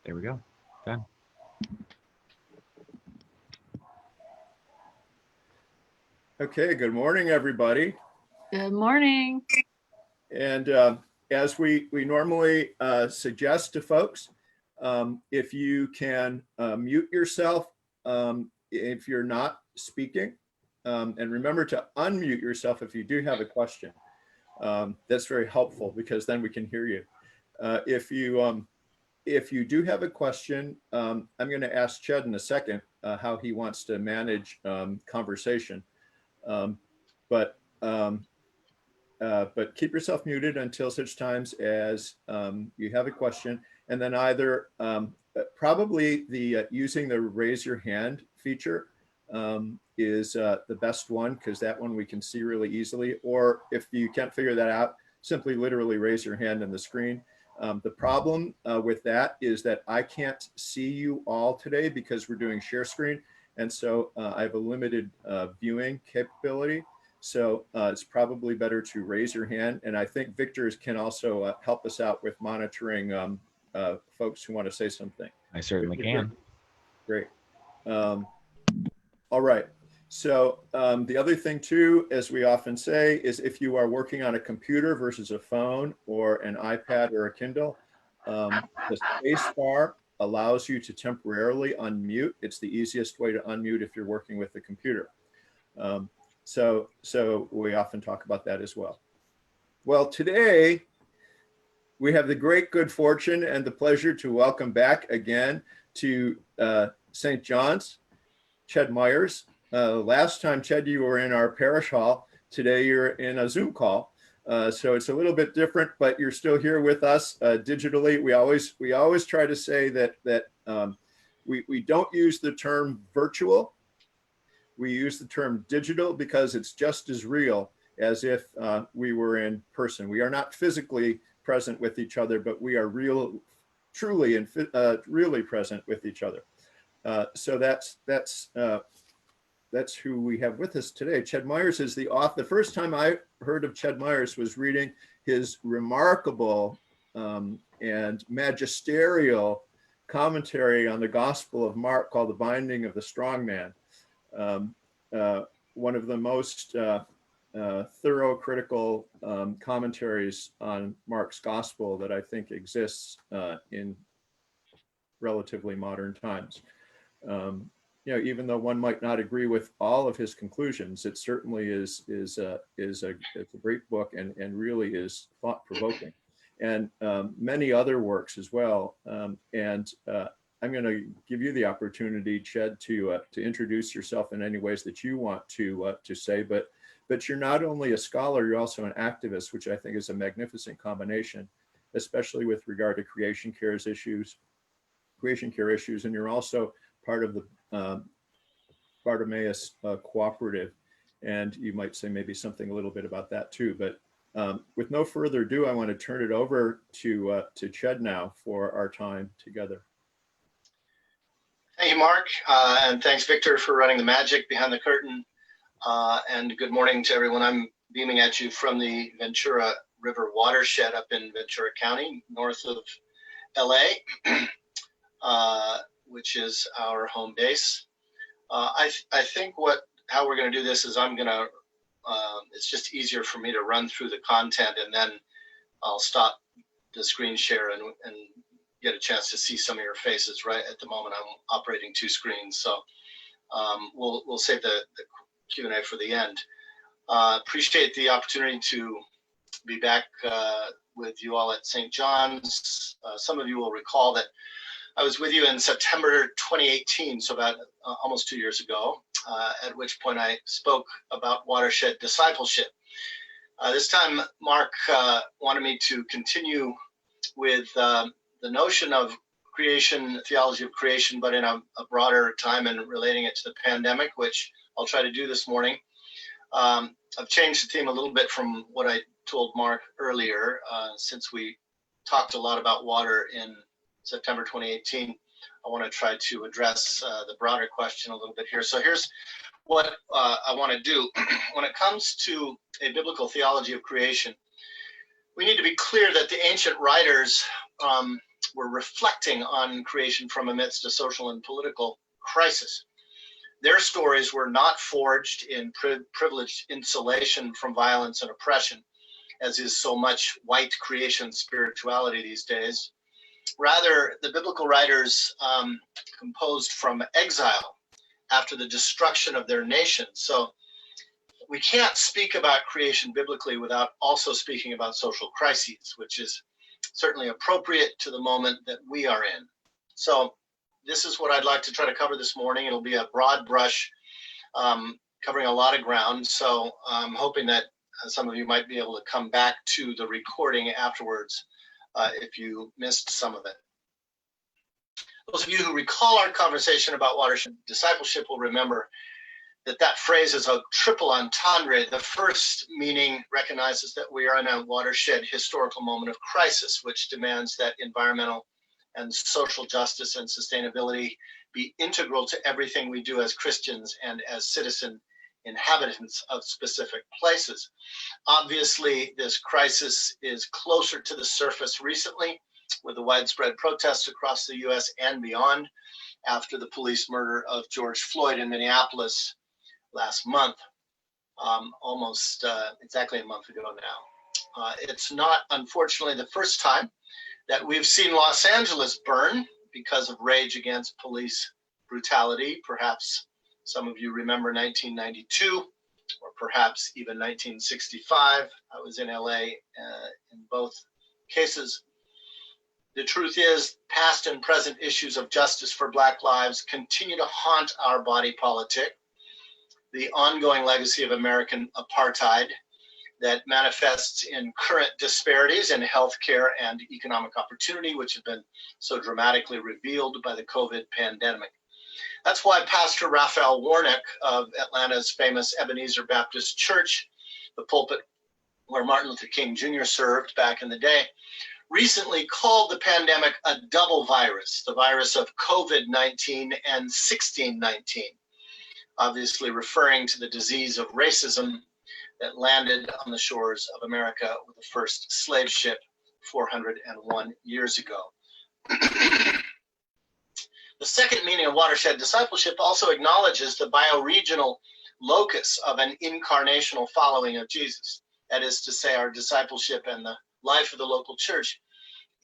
There we go. Done. Okay, good morning, everybody. Good morning. And as we normally suggest to folks, if you can mute yourself if you're not speaking, and remember to unmute yourself if you do have a question. That's very helpful because then we can hear you. If you do have a question, I'm going to ask Ched in a second how he wants to manage conversation. But keep yourself muted until such times as you have a question, and then either probably the using the raise your hand feature is the best one, because that one we can see really easily. Or if you can't figure that out, simply literally raise your hand on the screen. The problem with that is that I can't see you all today because we're doing share screen. And so I have a limited viewing capability. So it's probably better to raise your hand. And I think Victor can also help us out with monitoring folks who want to say something. I certainly can. Great. All right. So the other thing too, as we often say, is if you are working on a computer versus a phone or an iPad or a Kindle, the space bar allows you to temporarily unmute. It's the easiest way to unmute if you're working with the computer. So we often talk about that as well. Well, today we have the great good fortune and the pleasure to welcome back again to St. John's, Ched Myers. Last time, Ched, you were in our parish hall. Today you're in a Zoom call. So it's a little bit different, but you're still here with us digitally. We always try to say that we don't use the term virtual. We use the term digital because it's just as real as if we were in person. We are not physically present with each other, but we are truly and really present with each other. So that's who we have with us today. Ched Myers is the author. The first time I heard of Ched Myers was reading his remarkable and magisterial commentary on the Gospel of Mark called The Binding of the Strong Man. One of the most thorough critical commentaries on Mark's Gospel that I think exists in relatively modern times. Even though one might not agree with all of his conclusions, it certainly is a great book and really is thought-provoking, and many other works as well. I'm going to give you the opportunity, Ched, to introduce yourself in any ways that you want to say. But you're not only a scholar, you're also an activist, which I think is a magnificent combination, especially with regard to creation care issues, and you're also part of the Bartimaeus Cooperative, and you might say maybe something a little bit about that too. But with no further ado, I want to turn it over to Ched now for our time together. Thank you, Mark, and thanks, Victor, for running the magic behind the curtain. And good morning to everyone. I'm beaming at you from the Ventura River watershed up in Ventura County, north of LA, which is our home base. I think how we're going to do this is it's just easier for me to run through the content, and then I'll stop the screen share and get a chance to see some of your faces. Right at the moment, I'm operating two screens, so we'll save the Q&A for the end. Appreciate the opportunity to be back with you all at St. John's. Some of you will recall that I was with you in September 2018, so about almost 2 years ago, at which point I spoke about watershed discipleship. This time, Mark wanted me to continue with the notion of creation, theology of creation, but in a broader time and relating it to the pandemic, which I'll try to do this morning. I've changed the theme a little bit from what I told Mark earlier, since we talked a lot about water in September 2018. I want to try to address the broader question a little bit here. So here's what I want to do. When it comes to a biblical theology of creation, we need to be clear that the ancient writers were reflecting on creation from amidst a social and political crisis. Their stories were not forged in privileged insulation from violence and oppression, as is so much white creation spirituality these days. Rather, the biblical writers composed from exile after the destruction of their nation. So we can't speak about creation biblically without also speaking about social crises, which is certainly appropriate to the moment that we are in. So this is what I'd like to try to cover this morning. It'll be a broad brush covering a lot of ground. So I'm hoping that some of you might be able to come back to the recording afterwards if you missed some of it. Those of you who recall our conversation about watershed discipleship will remember that phrase is a triple entendre. The first meaning recognizes that we are in a watershed historical moment of crisis, which demands that environmental and social justice and sustainability be integral to everything we do as Christians and as citizen inhabitants of specific places. Obviously, this crisis is closer to the surface recently with the widespread protests across the US and beyond after the police murder of George Floyd in Minneapolis last month, almost exactly a month ago now. It's not, unfortunately, the first time that we've seen Los Angeles burn because of rage against police brutality. Perhaps some of you remember 1992, or perhaps even 1965. I was in LA in both cases. The truth is, past and present issues of justice for Black lives continue to haunt our body politic. The ongoing legacy of American apartheid that manifests in current disparities in healthcare and economic opportunity, which have been so dramatically revealed by the COVID pandemic. That's why Pastor Raphael Warnock of Atlanta's famous Ebenezer Baptist Church, the pulpit where Martin Luther King Jr. served back in the day, recently called the pandemic a double virus, the virus of COVID-19 and 1619. Obviously referring to the disease of racism that landed on the shores of America with the first slave ship 401 years ago. The second meaning of watershed discipleship also acknowledges the bioregional locus of an incarnational following of Jesus. That is to say, our discipleship and the life of the local church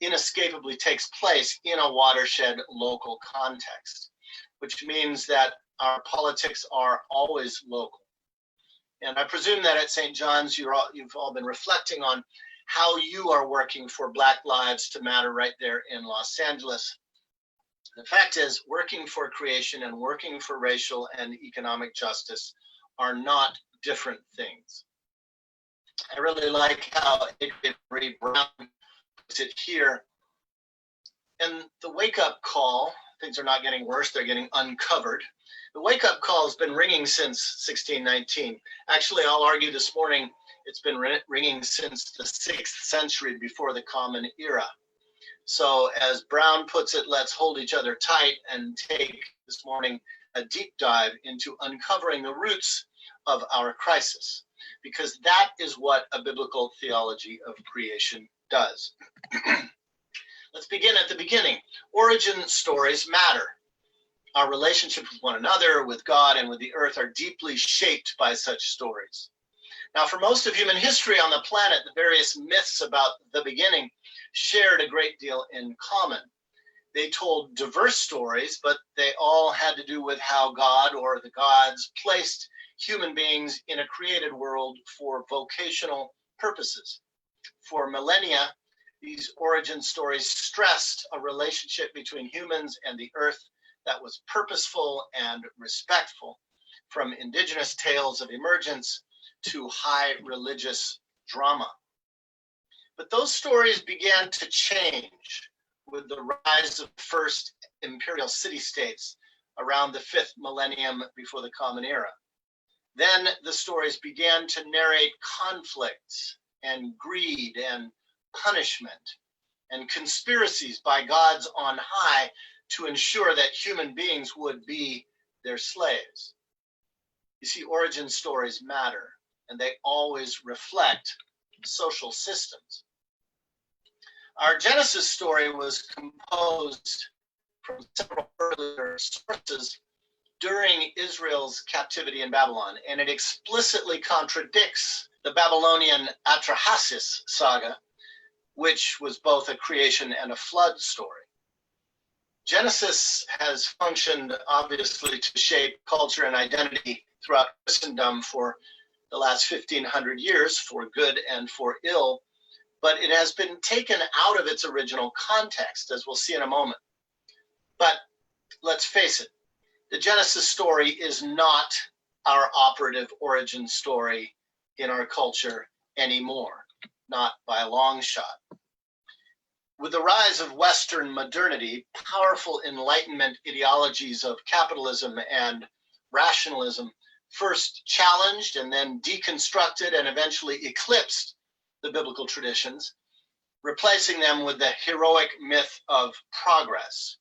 inescapably takes place in a watershed local context, which means that our politics are always local. And I presume that at St. John's, you've all been reflecting on how you are working for Black lives to matter right there in Los Angeles. The fact is, working for creation and working for racial and economic justice are not different things. I really like how Adrienne Marie Brown puts it here. And the wake-up call, things are not getting worse, they're getting uncovered. The wake-up call has been ringing since 1619. Actually, I'll argue this morning it's been ringing since the 6th century before the Common Era. So as Brown puts it, let's hold each other tight and take this morning a deep dive into uncovering the roots of our crisis, because that is what a biblical theology of creation does. Let's begin at the beginning. Origin stories matter. Our relationships with one another, with God, and with the earth are deeply shaped by such stories. Now, for most of human history on the planet, the various myths about the beginning shared a great deal in common. They told diverse stories, but they all had to do with how God or the gods placed human beings in a created world for vocational purposes. For millennia, these origin stories stressed a relationship between humans and the earth that was purposeful and respectful, from indigenous tales of emergence to high religious drama. But those stories began to change with the rise of first imperial city-states around the 5th millennium before the Common Era. Then the stories began to narrate conflicts and greed and punishment and conspiracies by gods on high to ensure that human beings would be their slaves. You see, origin stories matter, and they always reflect social systems. Our Genesis story was composed from several earlier sources during Israel's captivity in Babylon, and it explicitly contradicts the Babylonian Atrahasis saga, which was both a creation and a flood story. Genesis has functioned, obviously, to shape culture and identity throughout Christendom for the last 1,500 years, for good and for ill, but it has been taken out of its original context, as we'll see in a moment. But let's face it, the Genesis story is not our operative origin story in our culture anymore, not by a long shot. With the rise of Western modernity, powerful Enlightenment ideologies of capitalism and rationalism first challenged and then deconstructed and eventually eclipsed the biblical traditions, replacing them with the heroic myth of progress.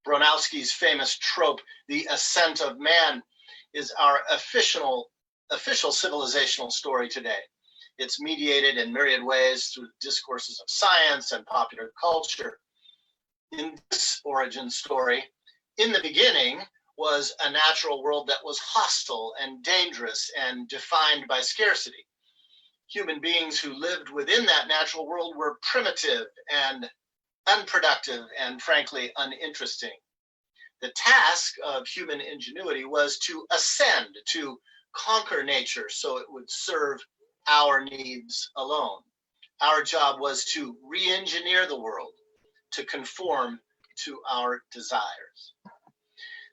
Bronowski's famous trope, the ascent of man, is our official civilizational story today. It's mediated in myriad ways through discourses of science and popular culture. In this origin story, in the beginning was a natural world that was hostile and dangerous and defined by scarcity. Human beings who lived within that natural world were primitive and unproductive and frankly uninteresting. The task of human ingenuity was to ascend, to conquer nature so it would serve our needs alone. Our job was to re-engineer the world to conform to our desires.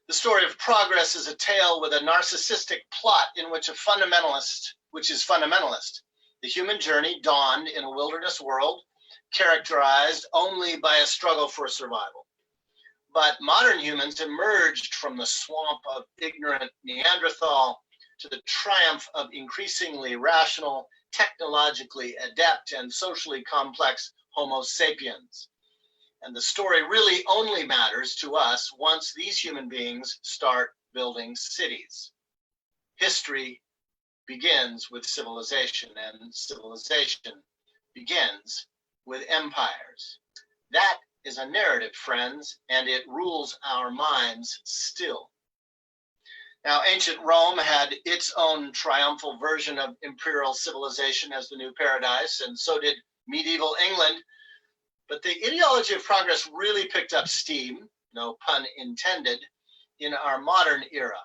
The story of progress is a tale with a narcissistic plot in which is fundamentalist. The human journey dawned in a wilderness world characterized only by a struggle for survival. But modern humans emerged from the swamp of ignorant Neanderthal to the triumph of increasingly rational, technologically adept, and socially complex Homo sapiens. And the story really only matters to us once these human beings start building cities. History begins with civilization, and civilization begins with empires. That is a narrative, friends, and it rules our minds still. Now, ancient Rome had its own triumphal version of imperial civilization as the new paradise, and so did medieval England. But the ideology of progress really picked up steam, no pun intended, in our modern era,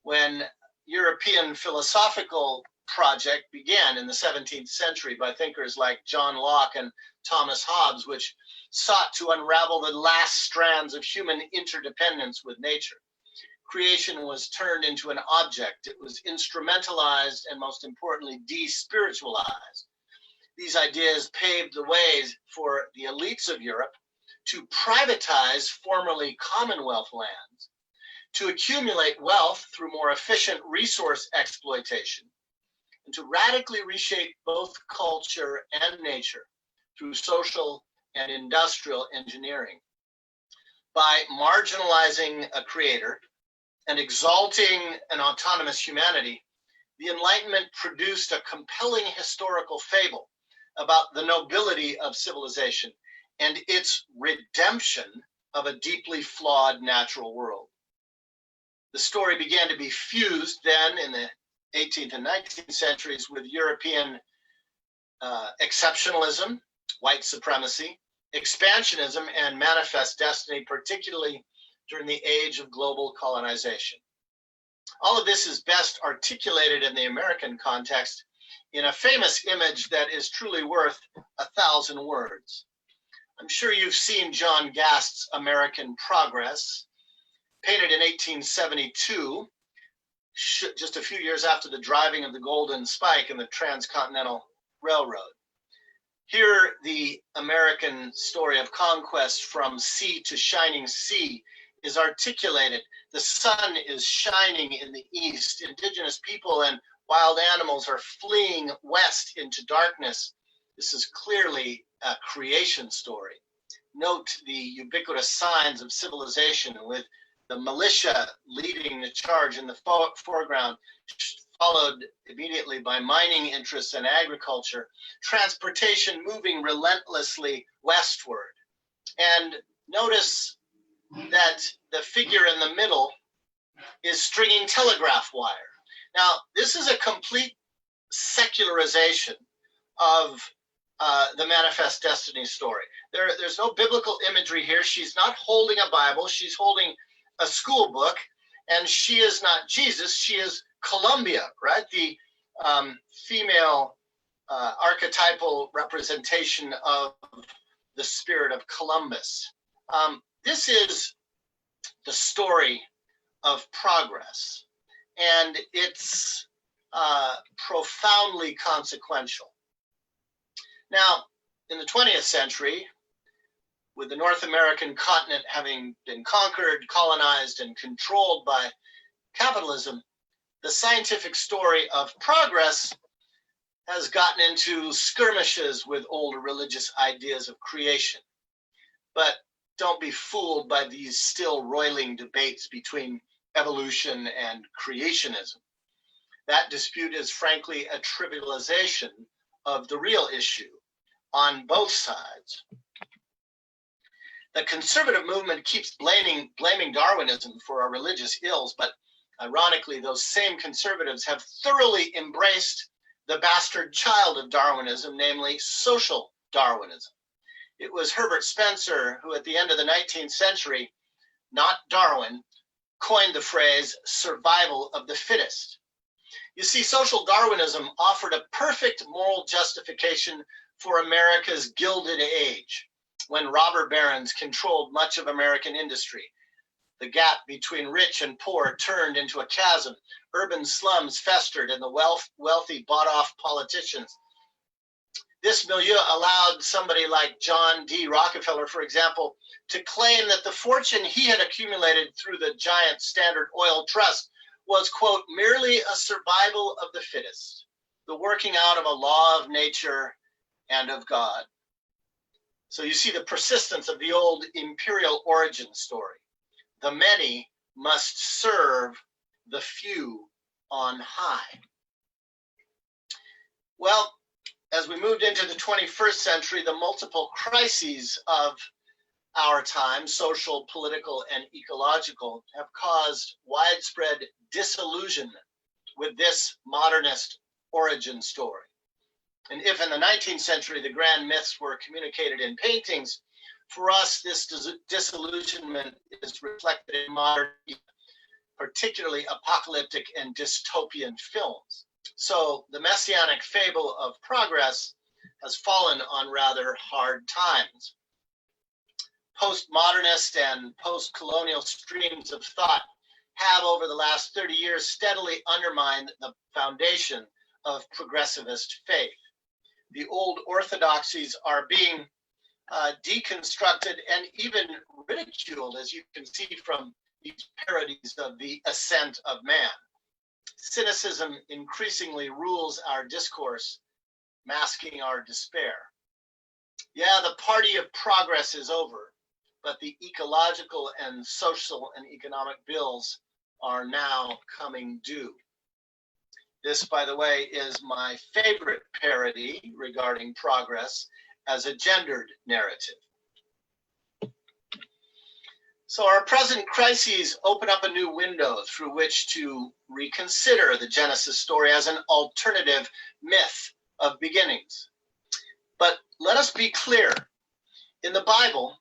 when European philosophical project began in the 17th century by thinkers like John Locke and Thomas Hobbes, which sought to unravel the last strands of human interdependence with nature. Creation was turned into an object. It was instrumentalized and, most importantly, despiritualized. These ideas paved the way for the elites of Europe to privatize formerly Commonwealth lands, to accumulate wealth through more efficient resource exploitation, and to radically reshape both culture and nature through social and industrial engineering. By marginalizing a creator and exalting an autonomous humanity, the Enlightenment produced a compelling historical fable about the nobility of civilization and its redemption of a deeply flawed natural world. The story began to be fused then in the 18th and 19th centuries with European exceptionalism, white supremacy, expansionism, and manifest destiny, particularly during the age of global colonization. All of this is best articulated in the American context in a famous image that is truly worth 1,000 words. I'm sure you've seen John Gast's American Progress, painted in 1872, just a few years after the driving of the Golden Spike in the Transcontinental Railroad. Here, the American story of conquest from sea to shining sea is articulated. The sun is shining in the east. Indigenous people and wild animals are fleeing west into darkness. This is clearly a creation story. Note the ubiquitous signs of civilization with the militia leading the charge in the foreground, followed immediately by mining interests and agriculture, transportation moving relentlessly westward. And notice that the figure in the middle is stringing telegraph wire. Now, this is a complete secularization of the Manifest Destiny story. There's no biblical imagery here. She's not holding a Bible. She's holding a school book, and she is not Jesus. She is Columbia, right? The female archetypal representation of the spirit of Columbus. This is the story of progress, and it's profoundly consequential. Now, in the 20th century, with the North American continent having been conquered, colonized, and controlled by capitalism, the scientific story of progress has gotten into skirmishes with older religious ideas of creation. But don't be fooled by these still roiling debates between evolution and creationism. That dispute is frankly a trivialization of the real issue on both sides. The conservative movement keeps blaming Darwinism for our religious ills, but ironically, those same conservatives have thoroughly embraced the bastard child of Darwinism, namely social Darwinism. It was Herbert Spencer who, at the end of the 19th century, not Darwin, coined the phrase survival of the fittest. You see, social Darwinism offered a perfect moral justification for America's Gilded Age, when robber barons controlled much of American industry. The gap between rich and poor turned into a chasm. Urban slums festered, and the wealthy bought off politicians. This milieu allowed somebody like John D. Rockefeller, for example, to claim that the fortune he had accumulated through the giant Standard Oil Trust was, quote, merely a survival of the fittest, the working out of a law of nature and of God. So you see the persistence of the old imperial origin story. The many must serve the few on high. Well, as we moved into the 21st century, the multiple crises of our time, social, political, and ecological, have caused widespread disillusionment with this modernist origin story. And if in the 19th century the grand myths were communicated in paintings, for us this disillusionment is reflected in modern, particularly apocalyptic and dystopian films. So the messianic fable of progress has fallen on rather hard times. Postmodernist and post-colonial streams of thought have over the last 30 years steadily undermined the foundation of progressivist faith. The old orthodoxies are being deconstructed and even ridiculed, as you can see from these parodies of the ascent of man. Cynicism increasingly rules our discourse, masking our despair. Yeah, the party of progress is over, but the ecological and social and economic bills are now coming due. This, by the way, is my favorite parody regarding progress as a gendered narrative. So our present crises open up a new window through which to reconsider the Genesis story as an alternative myth of beginnings. But let us be clear, in the Bible,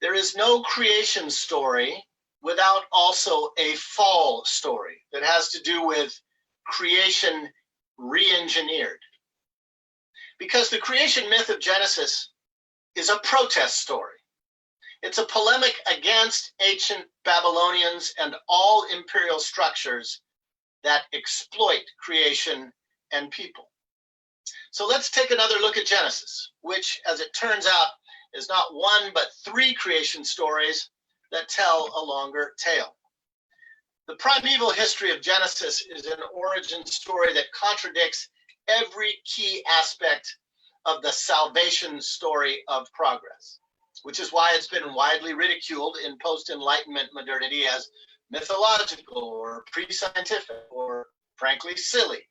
there is no creation story without also a fall story that has to do with creation re-engineered. Because the creation myth of Genesis is a protest story. It's a polemic against ancient Babylonians and all imperial structures that exploit creation and people. So let's take another look at Genesis, which, as it turns out, is not one but three creation stories that tell a longer tale. The primeval history of Genesis is an origin story that contradicts every key aspect of the salvation story of progress, which is why it's been widely ridiculed in post-Enlightenment modernity as mythological or pre-scientific or frankly silly.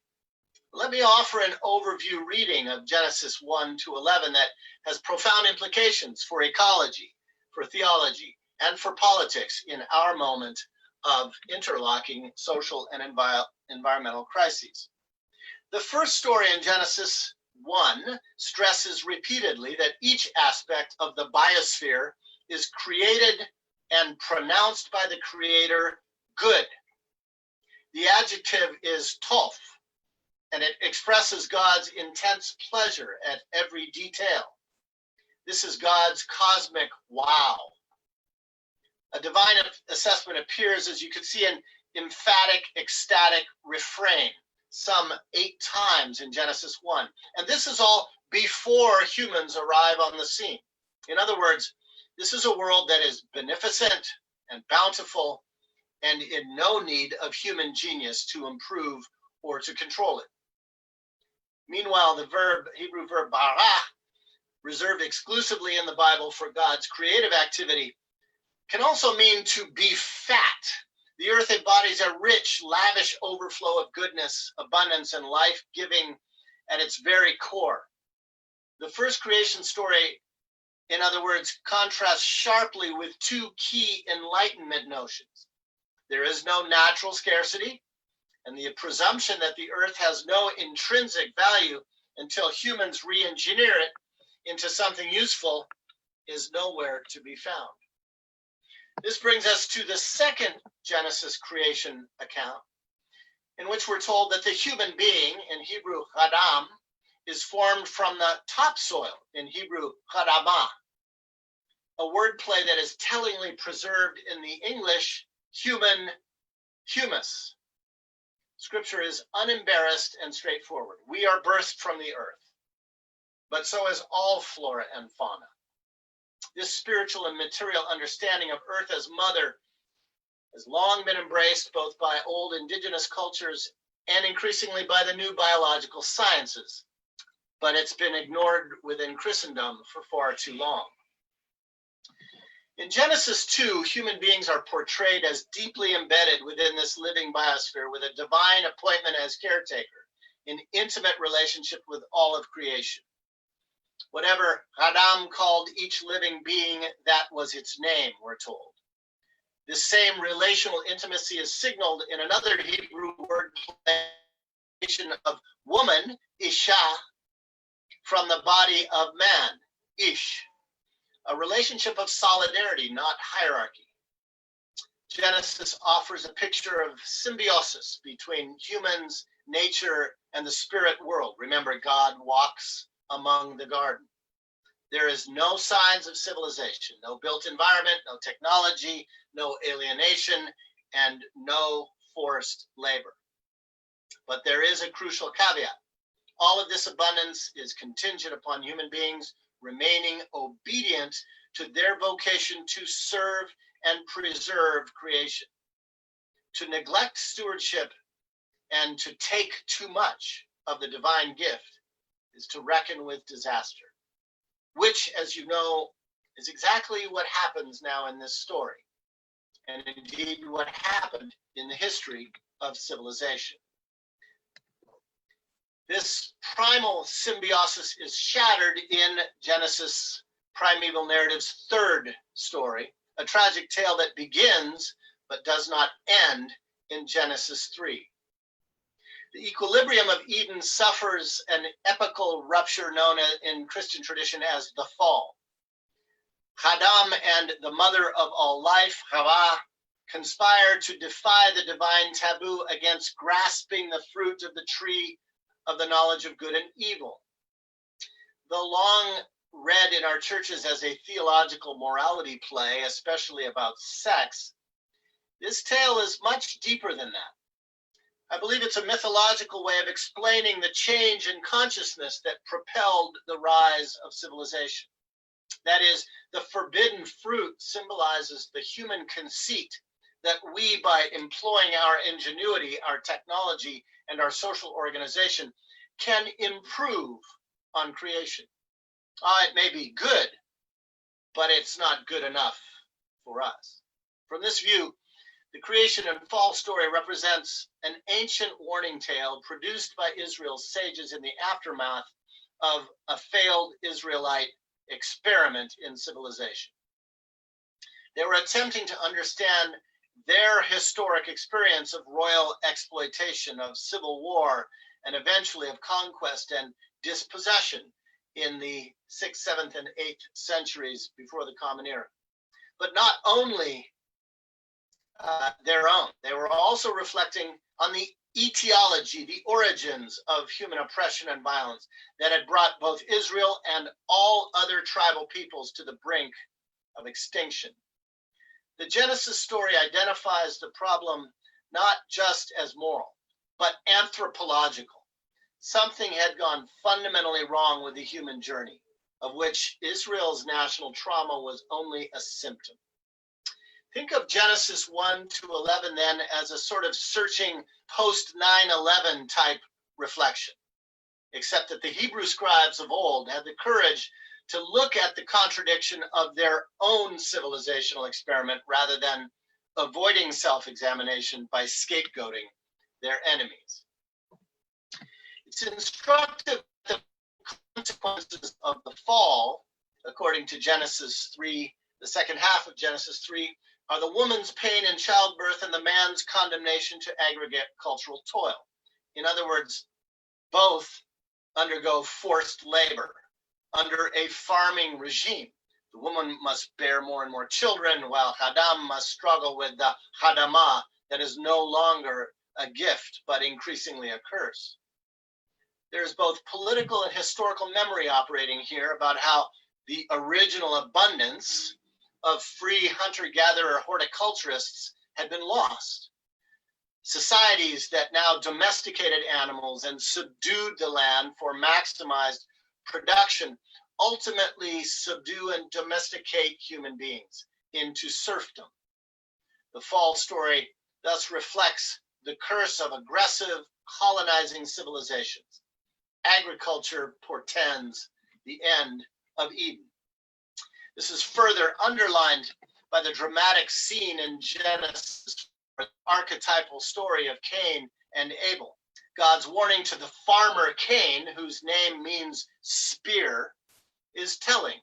Let me offer an overview reading of Genesis 1 to 11 that has profound implications for ecology, for theology, and for politics in our moment of interlocking social and environmental crises. The first story in Genesis 1 stresses repeatedly that each aspect of the biosphere is created and pronounced by the Creator good. The adjective is tov, and it expresses God's intense pleasure at every detail. This is God's cosmic wow. A divine assessment appears, as you can see, in emphatic, ecstatic refrain, some 8 times in Genesis 1. And this is all before humans arrive on the scene. In other words, this is a world that is beneficent and bountiful and in no need of human genius to improve or to control it. Meanwhile, the Hebrew verb bara, reserved exclusively in the Bible for God's creative activity, can also mean to be fat. The earth embodies a rich, lavish overflow of goodness, abundance, and life-giving at its very core. The first creation story, in other words, contrasts sharply with 2 key Enlightenment notions. There is no natural scarcity, and the presumption that the earth has no intrinsic value until humans re-engineer it into something useful is nowhere to be found. This brings us to the second Genesis creation account, in which we're told that the human being, in Hebrew Adam, is formed from the topsoil, in Hebrew Adamah, a wordplay that is tellingly preserved in the English human humus. Scripture is unembarrassed and straightforward. We are birthed from the earth, but so is all flora and fauna. This spiritual and material understanding of earth as mother has long been embraced both by old indigenous cultures and increasingly by the new biological sciences, but it's been ignored within Christendom for far too long. In Genesis 2, human beings are portrayed as deeply embedded within this living biosphere with a divine appointment as caretaker in intimate relationship with all of creation. Whatever Adam called each living being, that was its name, we're told. This same relational intimacy is signaled in another Hebrew word of woman, isha, from the body of man, ish. A relationship of solidarity, not hierarchy. Genesis offers a picture of symbiosis between humans, nature, and the spirit world. Remember, God walks among the garden. There is no signs of civilization, no built environment, no technology, no alienation, and no forced labor. But there is a crucial caveat. All of this abundance is contingent upon human beings remaining obedient to their vocation to serve and preserve creation. To neglect stewardship and to take too much of the divine gift is to reckon with disaster, which, as you know, is exactly what happens now in this story, and indeed what happened in the history of civilization. This primal symbiosis is shattered in Genesis primeval narrative's third story, a tragic tale that begins but does not end in Genesis 3. The equilibrium of Eden suffers an epical rupture known in Christian tradition as the fall. Adam and the mother of all life, Hava, conspire to defy the divine taboo against grasping the fruit of the tree of the knowledge of good and evil. Though long read in our churches as a theological morality play, especially about sex, this tale is much deeper than that. I believe it's a mythological way of explaining the change in consciousness that propelled the rise of civilization. That is, the forbidden fruit symbolizes the human conceit that we, by employing our ingenuity, our technology, and our social organization, can improve on creation. It may be good, but it's not good enough for us. From this view, The creation and fall story represents an ancient warning tale produced by Israel's sages in the aftermath of a failed Israelite experiment in civilization. They were attempting to understand their historic experience of royal exploitation, of civil war, and eventually of conquest and dispossession in the 6th, 7th, and 8th centuries before the Common Era. But not only their own, they were also reflecting on the etiology, the origins of human oppression and violence that had brought both Israel and all other tribal peoples to the brink of extinction. The Genesis story identifies the problem not just as moral, but anthropological. Something had gone fundamentally wrong with the human journey, of which Israel's national trauma was only a symptom. Think of Genesis 1 to 11 then as a sort of searching post 9/11 type reflection, except that the Hebrew scribes of old had the courage to look at the contradiction of their own civilizational experiment rather than avoiding self-examination by scapegoating their enemies. It's instructive that the consequences of the fall, according to Genesis 3, the second half of Genesis 3, are the woman's pain in childbirth and the man's condemnation to aggregate cultural toil. In other words, both undergo forced labor under a farming regime. The woman must bear more and more children, while Adam must struggle with the Hadamah that is no longer a gift, but increasingly a curse. There's both political and historical memory operating here about how the original abundance of free hunter-gatherer horticulturists had been lost. Societies that now domesticated animals and subdued the land for maximized production ultimately subdue and domesticate human beings into serfdom. The fall story thus reflects the curse of aggressive colonizing civilizations. Agriculture portends the end of Eden. This is further underlined by the dramatic scene in Genesis, the archetypal story of Cain and Abel. God's warning to the farmer Cain, whose name means spear, is telling.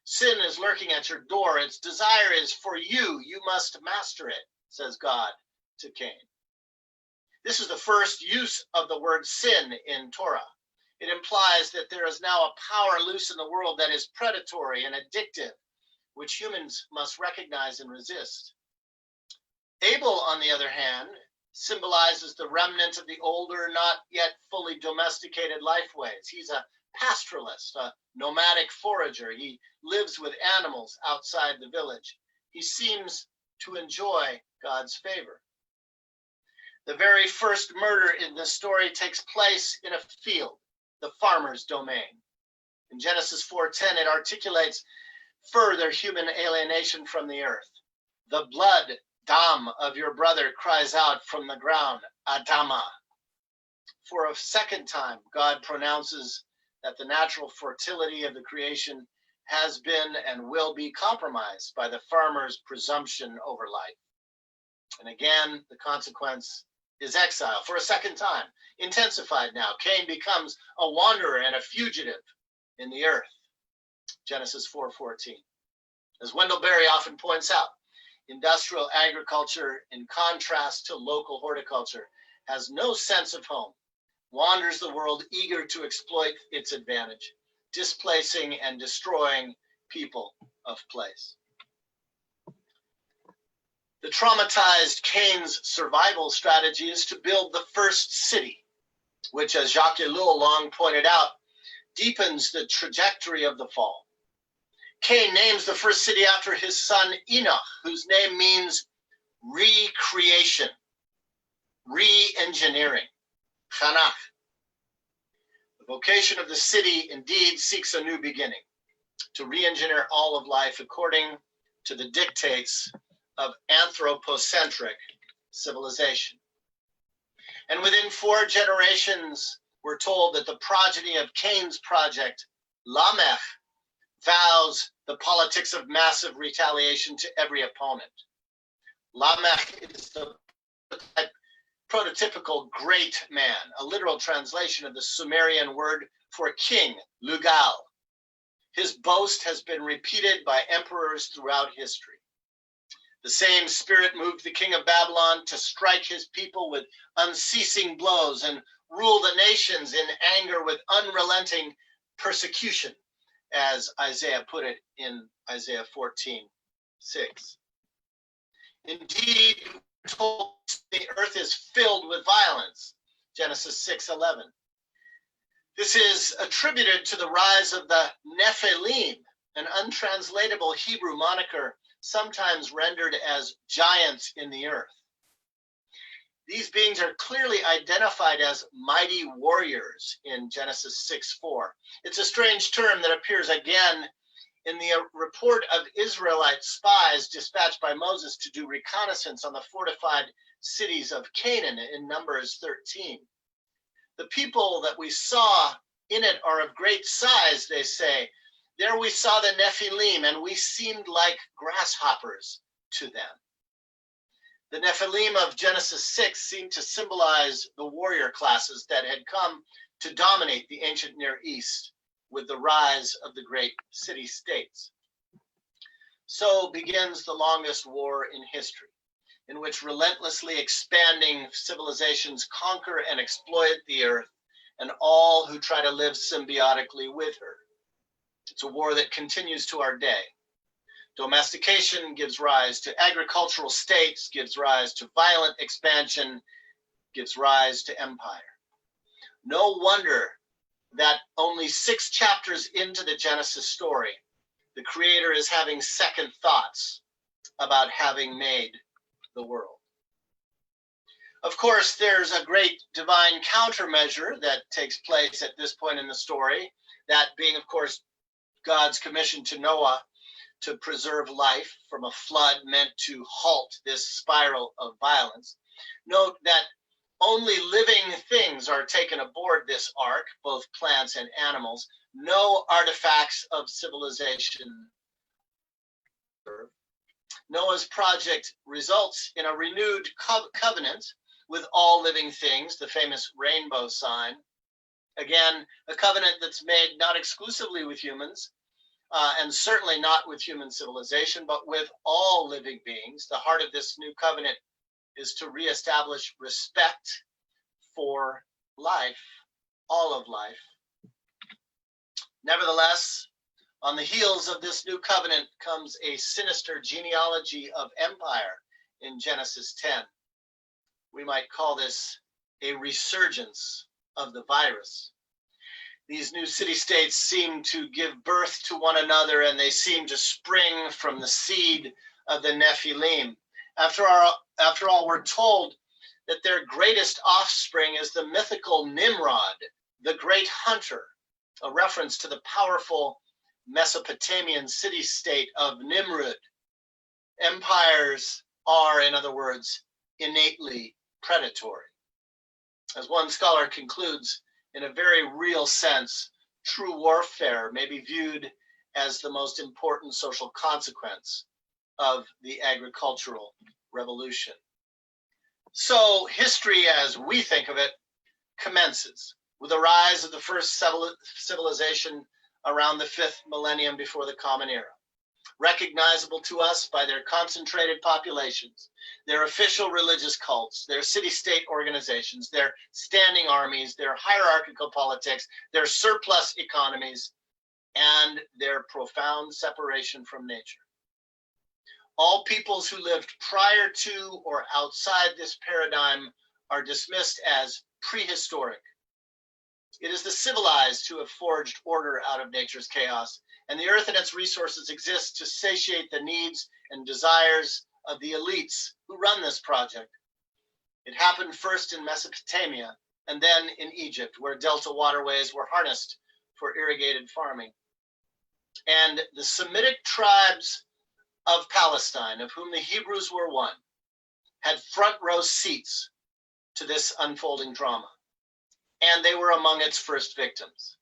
Sin is lurking at your door. Its desire is for you. You must master it, says God to Cain. This is the first use of the word sin in Torah. It implies that there is now a power loose in the world that is predatory and addictive, which humans must recognize and resist. Abel, on the other hand, symbolizes the remnant of the older, not yet fully domesticated lifeways. He's a pastoralist, a nomadic forager. He lives with animals outside the village. He seems to enjoy God's favor. The very first murder in this story takes place in a field, the farmer's domain. In Genesis 4:10, it articulates further human alienation from the earth. The blood, dam, of your brother cries out from the ground, Adama. For a second time, God pronounces that the natural fertility of the creation has been and will be compromised by the farmer's presumption over life. And again, the consequence is exile for a second time, intensified now. Cain becomes a wanderer and a fugitive in the earth. Genesis 4:14. As Wendell Berry often points out, industrial agriculture, in contrast to local horticulture, has no sense of home, wanders the world eager to exploit its advantage, displacing and destroying people of place. The traumatized Cain's survival strategy is to build the first city, which, as Jacques Ellul long pointed out, deepens the trajectory of the fall. Cain names the first city after his son Enoch, whose name means recreation, re-engineering, chanach. The vocation of the city indeed seeks a new beginning, to re-engineer all of life according to the dictates of anthropocentric civilization. And within 4 generations, we're told that the progeny of Cain's project, Lamech, vows the politics of massive retaliation to every opponent. Lamech is the prototypical great man, a literal translation of the Sumerian word for king, Lugal. His boast has been repeated by emperors throughout history. The same spirit moved the king of Babylon to strike his people with unceasing blows and rule the nations in anger with unrelenting persecution, as Isaiah put it in Isaiah 14:6. Indeed, we're told the earth is filled with violence, Genesis 6:11. This is attributed to the rise of the Nephilim, an untranslatable Hebrew moniker sometimes rendered as giants in the earth. These beings are clearly identified as mighty warriors in Genesis 6:4. It's a strange term that appears again in the report of Israelite spies dispatched by Moses to do reconnaissance on the fortified cities of Canaan in Numbers 13. The people that we saw in it are of great size, they say. There we saw the Nephilim, and we seemed like grasshoppers to them. The Nephilim of Genesis 6 seem to symbolize the warrior classes that had come to dominate the ancient Near East with the rise of the great city-states. So begins the longest war in history, in which relentlessly expanding civilizations conquer and exploit the earth and all who try to live symbiotically with her. It's a war that continues to our day. Domestication gives rise to agricultural states, gives rise to violent expansion, gives rise to empire. No wonder that only 6 chapters into the Genesis story, the Creator is having second thoughts about having made the world. Of course, there's a great divine countermeasure that takes place at this point in the story, that being, of course, God's commission to Noah to preserve life from a flood meant to halt this spiral of violence. Note that only living things are taken aboard this ark, both plants and animals. No artifacts of civilization. Noah's project results in a renewed covenant with all living things, the famous rainbow sign. Again, a covenant that's made not exclusively with humans, and certainly not with human civilization, but with all living beings. The heart of this new covenant is to reestablish respect for life, all of life. Nevertheless, on the heels of this new covenant comes a sinister genealogy of empire in Genesis 10. We might call this a resurgence of the virus. These new city-states seem to give birth to one another, and they seem to spring from the seed of the Nephilim. After all, we're told that their greatest offspring is the mythical Nimrod, the great hunter, a reference to the powerful Mesopotamian city-state of Nimrud. Empires are, in other words, innately predatory. As one scholar concludes, in a very real sense, true warfare may be viewed as the most important social consequence of the agricultural revolution. So history, as we think of it, commences with the rise of the first civilization around the 5th millennium before the Common Era, recognizable to us by their concentrated populations, their official religious cults, their city-state organizations, their standing armies, their hierarchical politics, their surplus economies, and their profound separation from nature. All peoples who lived prior to or outside this paradigm are dismissed as prehistoric. It is the civilized who have forged order out of nature's chaos, and the earth and its resources exist to satiate the needs and desires of the elites who run this project. It happened first in Mesopotamia and then in Egypt, where delta waterways were harnessed for irrigated farming. And the Semitic tribes of Palestine, of whom the Hebrews were one, had front row seats to this unfolding drama, and they were among its first victims,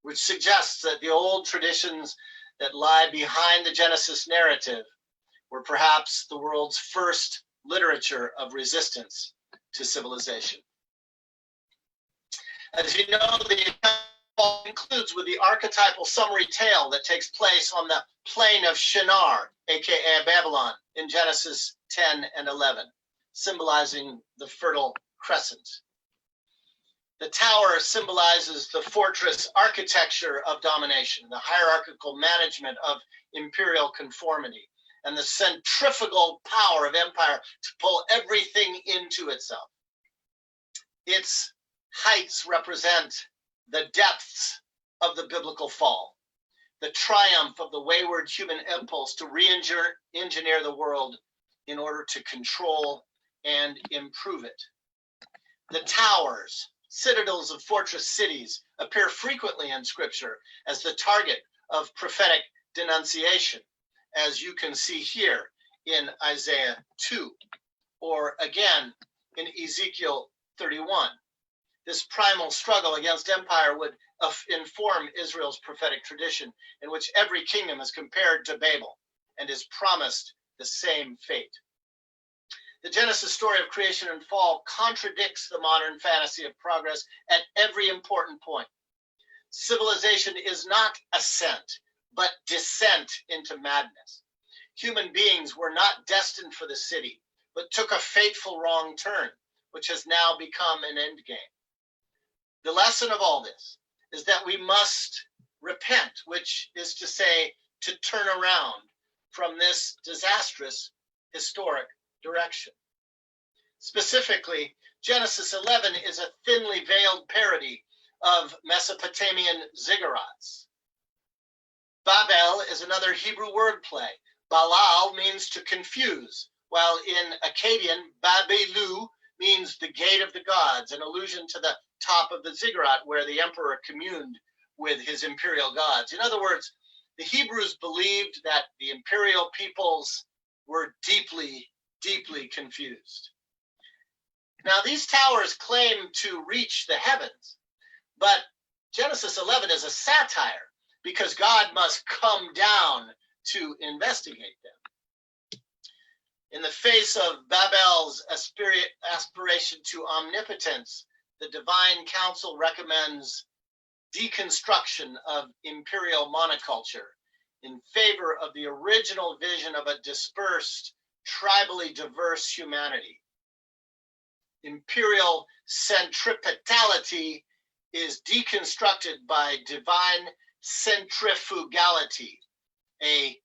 which suggests that the old traditions that lie behind the Genesis narrative were perhaps the world's first literature of resistance to civilization. As you know, the account concludes with the archetypal summary tale that takes place on the plain of Shinar, aka Babylon, in Genesis 10 and 11, symbolizing the Fertile Crescent. The tower symbolizes the fortress architecture of domination, the hierarchical management of imperial conformity, and the centrifugal power of empire to pull everything into itself. Its heights represent the depths of the biblical fall, the triumph of the wayward human impulse to re-engineer the world in order to control and improve it. The towers, citadels of fortress cities, appear frequently in Scripture as the target of prophetic denunciation, as you can see here in Isaiah 2, or again in Ezekiel 31. This primal struggle against empire would inform Israel's prophetic tradition, in which every kingdom is compared to Babel and is promised the same fate. The Genesis story of creation and fall contradicts the modern fantasy of progress at every important point. Civilization is not ascent, but descent into madness. Human beings were not destined for the city, but took a fateful wrong turn, which has now become an endgame. The lesson of all this is that we must repent, which is to say, to turn around from this disastrous historic direction. Specifically, Genesis 11 is a thinly veiled parody of Mesopotamian ziggurats. Babel is another Hebrew wordplay. Balal means to confuse, while in Akkadian, Babelu means the gate of the gods, an allusion to the top of the ziggurat where the emperor communed with his imperial gods. In other words, the Hebrews believed that the imperial peoples were deeply, deeply confused. Now, these towers claim to reach the heavens, but Genesis 11 is a satire because God must come down to investigate them. In the face of Babel's aspiration to omnipotence, the divine council recommends deconstruction of imperial monoculture in favor of the original vision of a dispersed, tribally diverse humanity. Imperial centripetality is deconstructed by divine centrifugality, a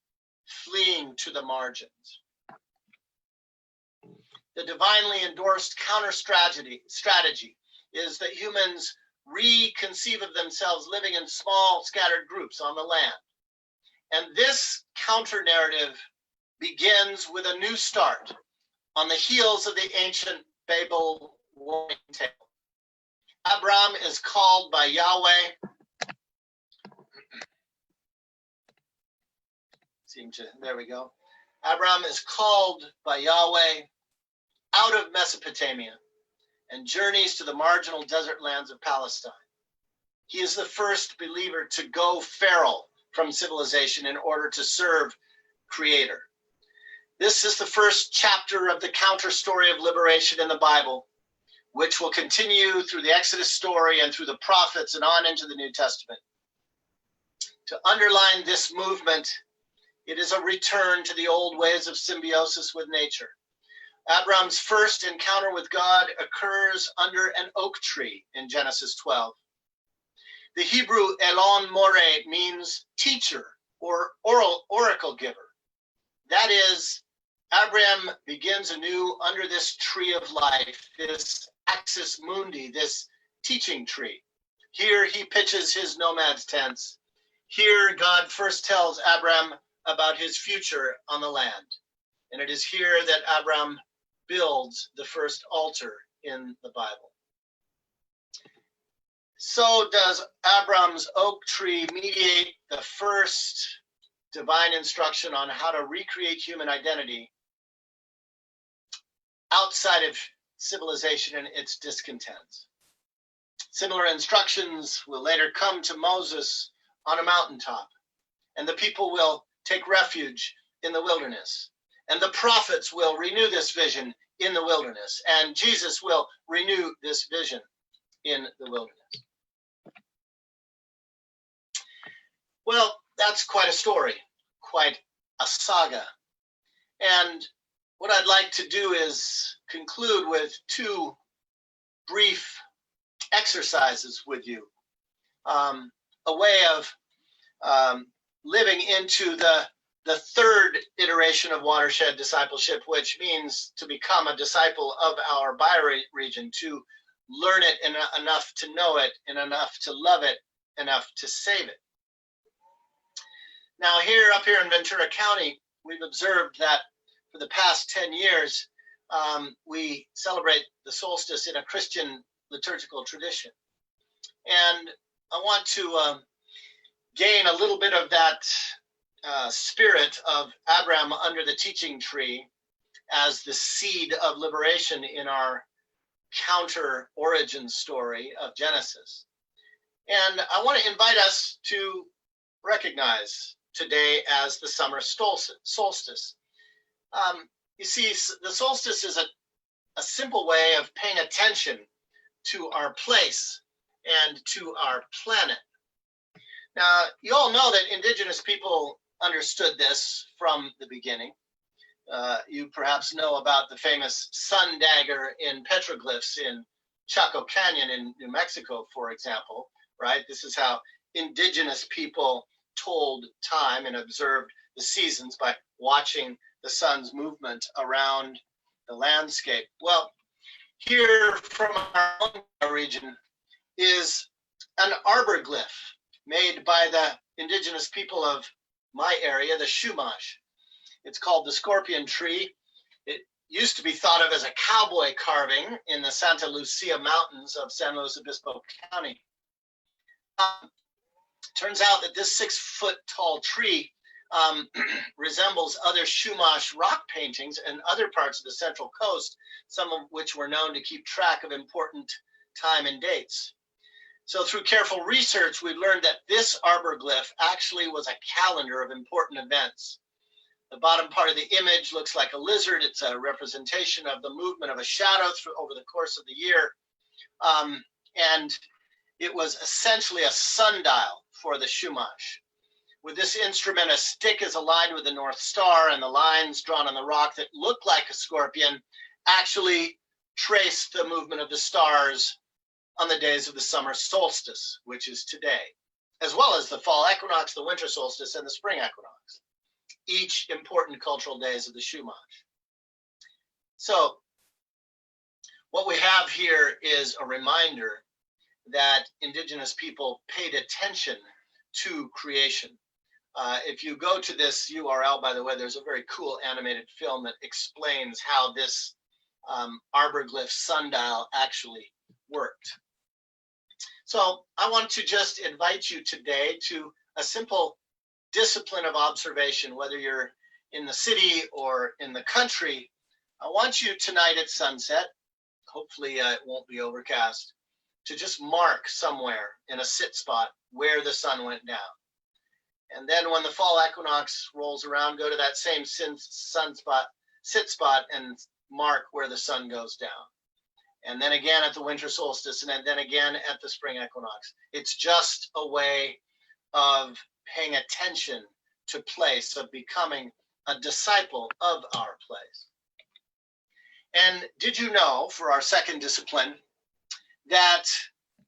fleeing to the margins. The divinely endorsed counter strategy is that humans reconceive of themselves living in small scattered groups on the land. And this counter narrative begins with a new start on the heels of the ancient Babel warning tale. Abram is called by Yahweh. There we go. Abram is called by Yahweh out of Mesopotamia and journeys to the marginal desert lands of Palestine. He is the first believer to go feral from civilization in order to serve Creator. This is the first chapter of the counter story of liberation in the Bible, which will continue through the Exodus story and through the prophets and on into the New Testament. To underline this movement, it is a return to the old ways of symbiosis with nature. Abram's first encounter with God occurs under an oak tree in Genesis 12. The Hebrew Elon More means teacher or oracle giver. That is, Abram begins anew under this tree of life, this axis mundi, this teaching tree. Here he pitches his nomad's tents. Here God first tells Abram about his future on the land. And it is here that Abram builds the first altar in the Bible. So does Abram's oak tree mediate the first divine instruction on how to recreate human identity outside of civilization and its discontents. Similar instructions will later come to Moses on a mountaintop, and the people will take refuge in the wilderness. And the prophets will renew this vision in the wilderness. And Jesus will renew this vision in the wilderness. Well, that's quite a story, quite a saga. And what I'd like to do is conclude with two brief exercises with you, a way of living into the third iteration of watershed discipleship, which means to become a disciple of our bioregion, to learn it enough to know it, and enough to love it, enough to save it. Now, up here in Ventura County, we've observed that for the past 10 years, we celebrate the solstice in a Christian liturgical tradition. And I want to gain a little bit of that spirit of Abraham under the teaching tree as the seed of liberation in our counter origin story of Genesis. And I want to invite us to recognize today as the summer solstice. You see, the solstice is a simple way of paying attention to our place and to our planet. Now, you all know that indigenous people understood this from the beginning. You perhaps know about the famous sun dagger in petroglyphs in Chaco Canyon in New Mexico, for example, right? This is how indigenous people told time and observed the seasons by watching the sun's movement around the landscape. Well, here from our own region is an arbor glyph made by the indigenous people of my area, the Chumash. It's called the scorpion tree. It used to be thought of as a cowboy carving in the Santa Lucia Mountains of San Luis Obispo County. Turns out that this 6-foot tall tree resembles other Chumash rock paintings in other parts of the Central Coast, some of which were known to keep track of important time and dates. So through careful research, we learned that this arbor glyph actually was a calendar of important events. The bottom part of the image looks like a lizard. It's a representation of the movement of a shadow over the course of the year. And it was essentially a sundial for the Chumash. With this instrument, a stick is aligned with the North Star, and the lines drawn on the rock that look like a scorpion actually trace the movement of the stars on the days of the summer solstice, which is today, as well as the fall equinox, the winter solstice, and the spring equinox, each important cultural days of the Chumash. So what we have here is a reminder that indigenous people paid attention to creation. If you go to this URL, by the way, there's a very cool animated film that explains how this arbor glyph sundial actually worked. So I want to just invite you today to a simple discipline of observation, whether you're in the city or in the country. I want you tonight at sunset, hopefully it won't be overcast, to just mark somewhere in a sit spot where the sun went down. And then when the fall equinox rolls around, go to that same sit spot and mark where the sun goes down. And then again at the winter solstice, and then again at the spring equinox. It's just a way of paying attention to place, of becoming a disciple of our place. And did you know, for our second discipline, that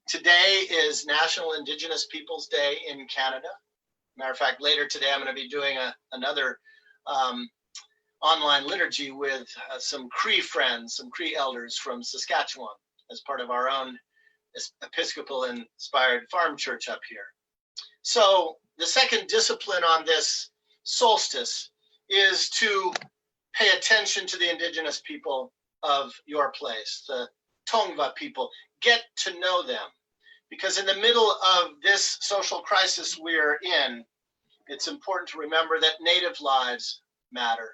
today is National Indigenous Peoples Day in Canada? Matter of fact, later today, I'm going to be doing another online liturgy with some Cree friends, some Cree elders from Saskatchewan as part of our own Episcopal-inspired farm church up here. So the second discipline on this solstice is to pay attention to the indigenous people of your place, the Tongva people. Get to know them. Because in the middle of this social crisis we're in, it's important to remember that Native lives matter.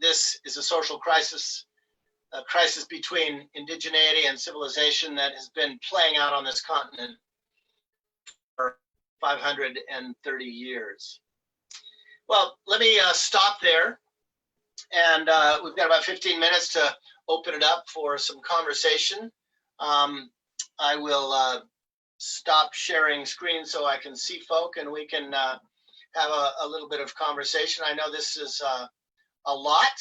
This is a social crisis, a crisis between indigeneity and civilization that has been playing out on this continent for 530 years. Well, let me stop there And we've got about 15 minutes to open it up for some conversation. I will stop sharing screen so I can see folk and we can have a little bit of conversation. I know this is a lot,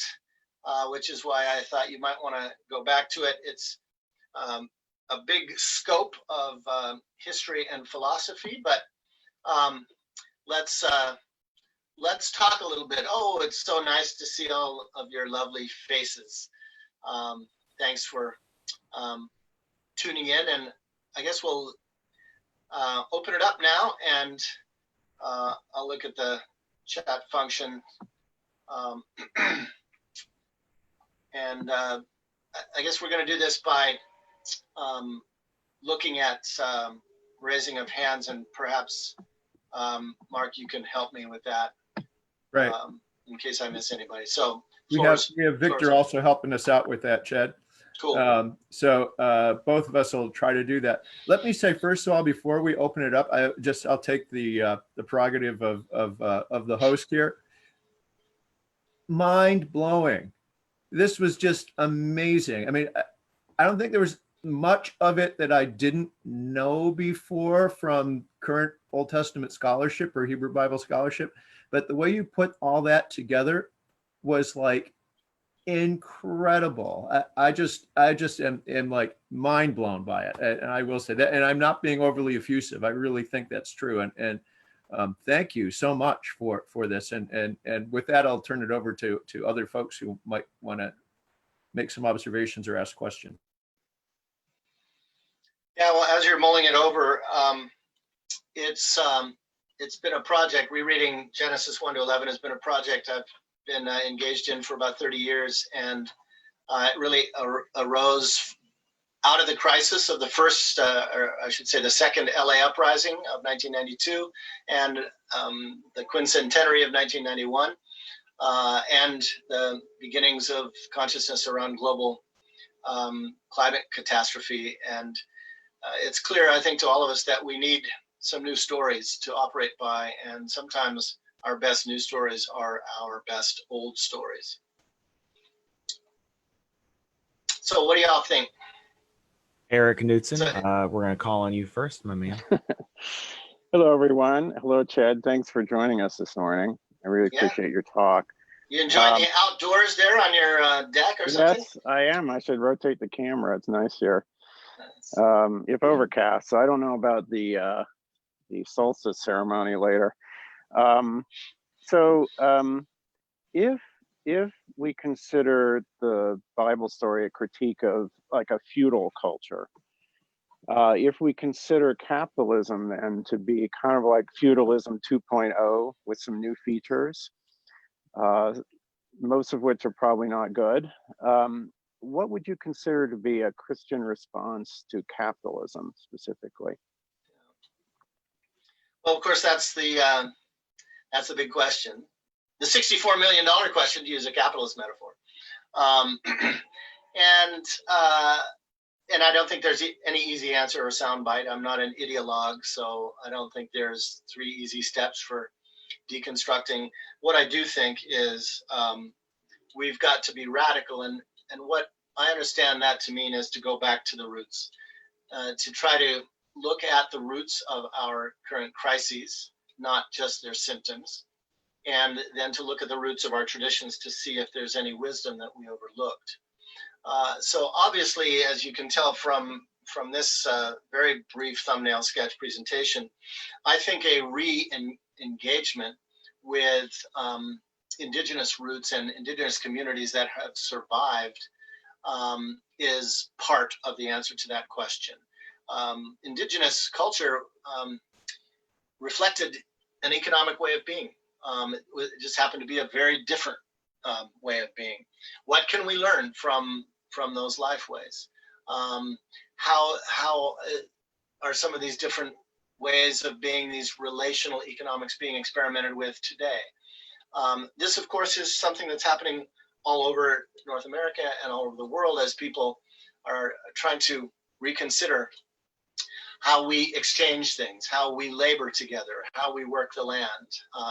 which is why I thought you might want to go back to it. It's a big scope of history and philosophy, but let's talk a little bit. Oh, it's so nice to see all of your lovely faces. Thanks for tuning in, and I guess we'll open it up now, and I'll look at the chat function. And I guess we're going to do this by looking at raising of hands, and perhaps Mark, you can help me with that, Right. In case I miss anybody. So We have Victor also helping us out with that, Chad. Cool. So both of us will try to do that. Let me say, first of all, before we open it up, I'll take the prerogative of the host here. Mind blowing. This was just amazing. I mean, I don't think there was much of it that I didn't know before from current Old Testament scholarship or Hebrew Bible scholarship, but the way you put all that together was like incredible. I just am like mind blown by it, and I will say that. And I'm not being overly effusive. I really think that's true. And thank you so much for this. And with that, I'll turn it over to other folks who might want to make some observations or ask questions. Yeah, well, as you're mulling it over, it's been a project. Rereading Genesis 1 to 11 has been a project I've been engaged in for about 30 years, and it really arose out of the crisis of the first, or I should say the second LA uprising of 1992, and the quincentenary of 1991, and the beginnings of consciousness around global climate catastrophe. And it's clear, I think, to all of us that we need some new stories to operate by, and sometimes our best new stories are our best old stories. So what do y'all think? Eric Knudsen, we're going to call on you first, my man. Hello, everyone. Hello, Chad. Thanks for joining us this morning. I really appreciate your talk. You enjoying the outdoors there on your deck or something? Yes, I am. I should rotate the camera. It's nice here. If overcast, so I don't know about the solstice ceremony later. If we consider the Bible story a critique of like a feudal culture, if we consider capitalism then to be kind of like feudalism 2.0 with some new features, most of which are probably not good, what would you consider to be a Christian response to capitalism specifically? Well, of course, that's the big question. The $64 million question, to use a capitalist metaphor. And I don't think there's any easy answer or soundbite. I'm not an ideologue, so I don't think there's 3 easy steps for deconstructing. What I do think is we've got to be radical, and what I understand that to mean is to go back to the roots, to try to look at the roots of our current crises, not just their symptoms, and then to look at the roots of our traditions to see if there's any wisdom that we overlooked. So obviously, as you can tell from this very brief thumbnail sketch presentation, I think a re-engagement with indigenous roots and indigenous communities that have survived is part of the answer to that question. Indigenous culture reflected an economic way of being. It just happened to be a very different way of being. What can we learn from those life ways? How are some of these different ways of being, these relational economics, being experimented with today? This, of course, is something that's happening all over North America and all over the world as people are trying to reconsider how we exchange things, how we labor together, how we work the land,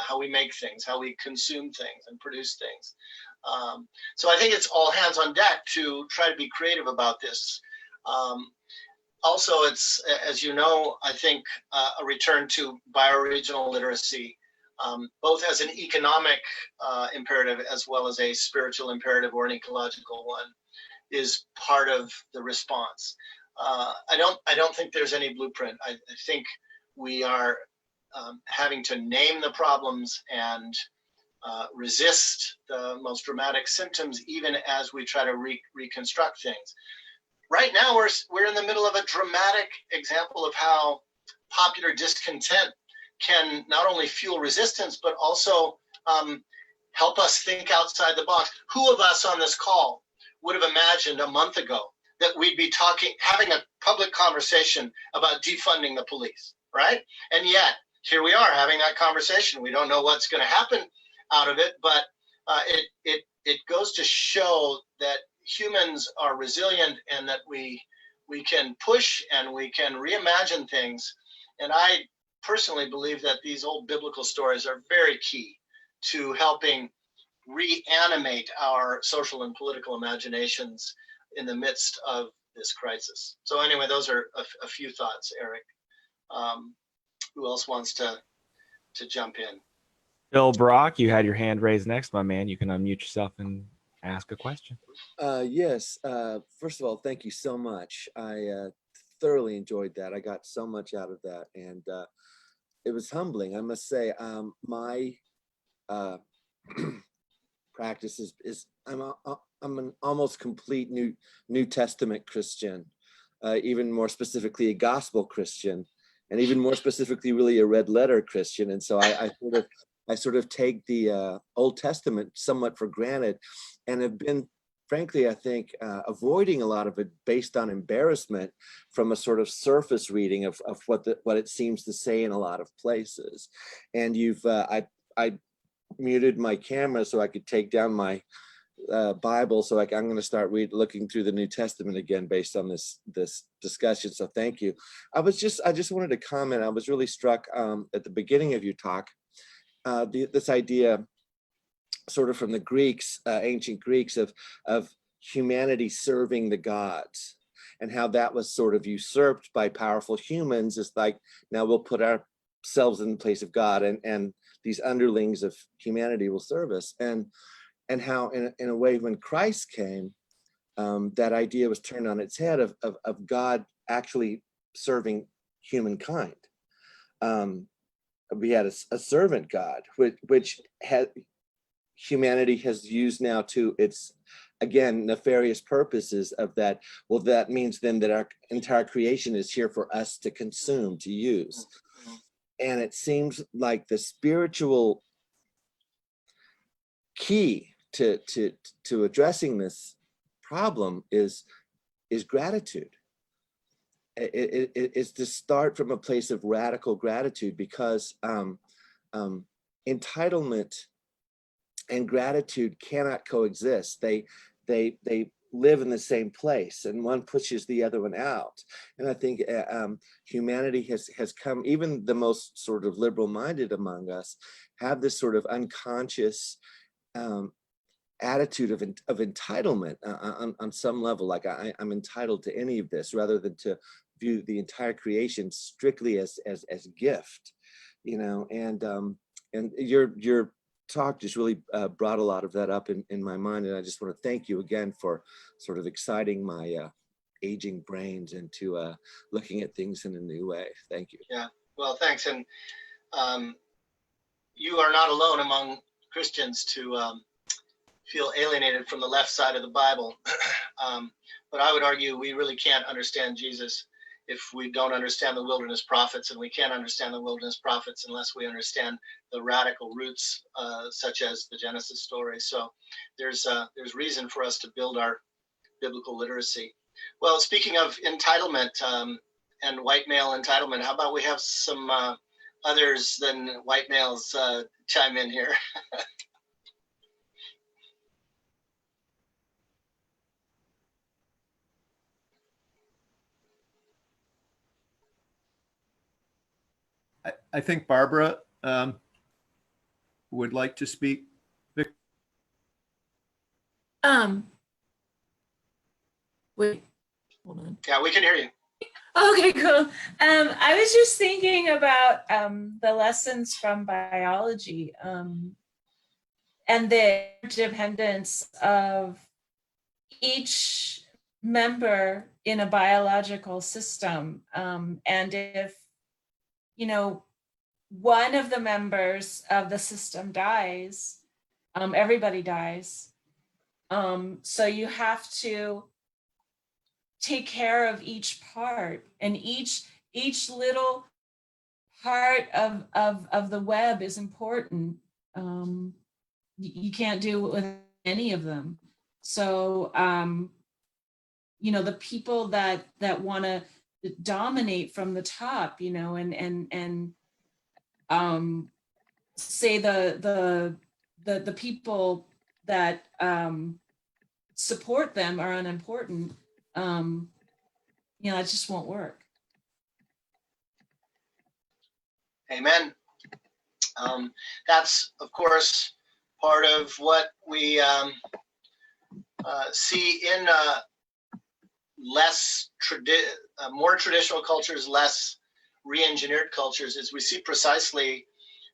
how we make things, how we consume things and produce things. So I think it's all hands on deck to try to be creative about this. Also, it's, as you know, I think a return to bioregional literacy, both as an economic imperative as well as a spiritual imperative or an ecological one, is part of the response. I don't think there's any blueprint. I think we are having to name the problems and resist the most dramatic symptoms, even as we try to reconstruct things. Right now, we're in the middle of a dramatic example of how popular discontent can not only fuel resistance, but also help us think outside the box. Who of us on this call would have imagined a month ago that we'd be having a public conversation about defunding the police, right? And yet, here we are having that conversation. We don't know what's going to happen out of it, but it goes to show that humans are resilient and that we can push and we can reimagine things. And I personally believe that these old biblical stories are very key to helping reanimate our social and political imaginations in the midst of this crisis. So anyway, those are a few thoughts, Eric. Who else wants to jump in? Bill Brock, you had your hand raised next, my man. You can unmute yourself and ask a question. Yes. First of all, thank you so much. I thoroughly enjoyed that. I got so much out of that, and it was humbling, I must say. My practice is I'm an almost complete New Testament Christian, even more specifically a gospel Christian, and even more specifically, really a red letter Christian. And so I sort of take the Old Testament somewhat for granted, and have been, frankly, I think, avoiding a lot of it based on embarrassment from a sort of surface reading of what it seems to say in a lot of places. And I muted my camera so I could take down my Bible. So I'm going to start looking through the New Testament again based on this discussion. So thank you. I just wanted to comment. I was really struck at the beginning of your talk, this idea, sort of from the Greeks, ancient Greeks, of humanity serving the gods, and how that was sort of usurped by powerful humans. It's like, now we'll put ourselves in the place of God, and these underlings of humanity will serve us. And how in a way, when Christ came, that idea was turned on its head of God actually serving humankind. We had a servant God, which humanity has used now to its, again, nefarious purposes of that. Well, that means then that our entire creation is here for us to consume, to use. And it seems like the spiritual key to addressing this problem is gratitude. It's to start from a place of radical gratitude, because entitlement and gratitude cannot coexist. They live in the same place, and one pushes the other one out. And I think humanity has come, even the most sort of liberal-minded among us, have this sort of unconscious attitude of entitlement on some level, like I'm entitled to any of this, rather than to view the entire creation strictly as gift, and your talk just really brought a lot of that up in my mind. And I just want to thank you again for sort of exciting my aging brains into looking at things in a new way. Thank you. Yeah, well, thanks. And you are not alone among Christians to feel alienated from the left side of the Bible. But I would argue we really can't understand Jesus if we don't understand the wilderness prophets, and we can't understand the wilderness prophets unless we understand the radical roots, such as the Genesis story. So there's reason for us to build our biblical literacy. Well, speaking of entitlement and white male entitlement, how about we have some others than white males chime in here? I think Barbara would like to speak. Um, wait, hold on. Yeah, we can hear you. Okay, cool. I was just thinking about the lessons from biology and the dependence of each member in a biological system. And if, you know, one of the members of the system dies, everybody dies. So you have to take care of each part, and each little part of the web is important. You can't do it with any of them. So you know, the people that want to dominate from the top, you know, and say the people that support them are unimportant, you know, it just won't work. Amen. That's, of course, part of what we see in more traditional cultures, less re-engineered cultures, is we see precisely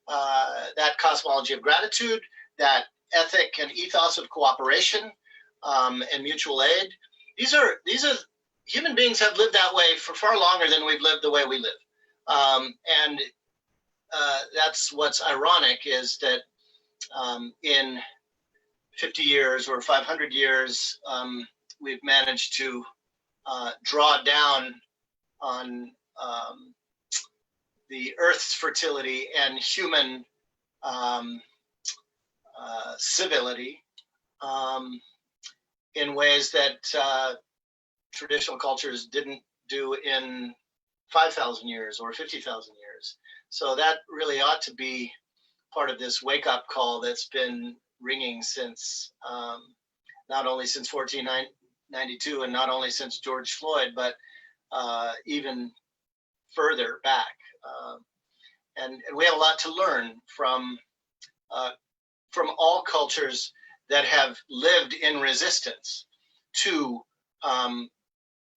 that cosmology of gratitude, that ethic and ethos of cooperation and mutual aid. These are human beings have lived that way for far longer than we've lived the way we live. And that's what's ironic, is that in 50 years or 500 years, we've managed to draw down on the Earth's fertility and human civility in ways that traditional cultures didn't do in 5,000 years or 50,000 years. So that really ought to be part of this wake-up call that's been ringing since, not only since 1492 and not only since George Floyd, but even further back. And we have a lot to learn from all cultures that have lived in resistance to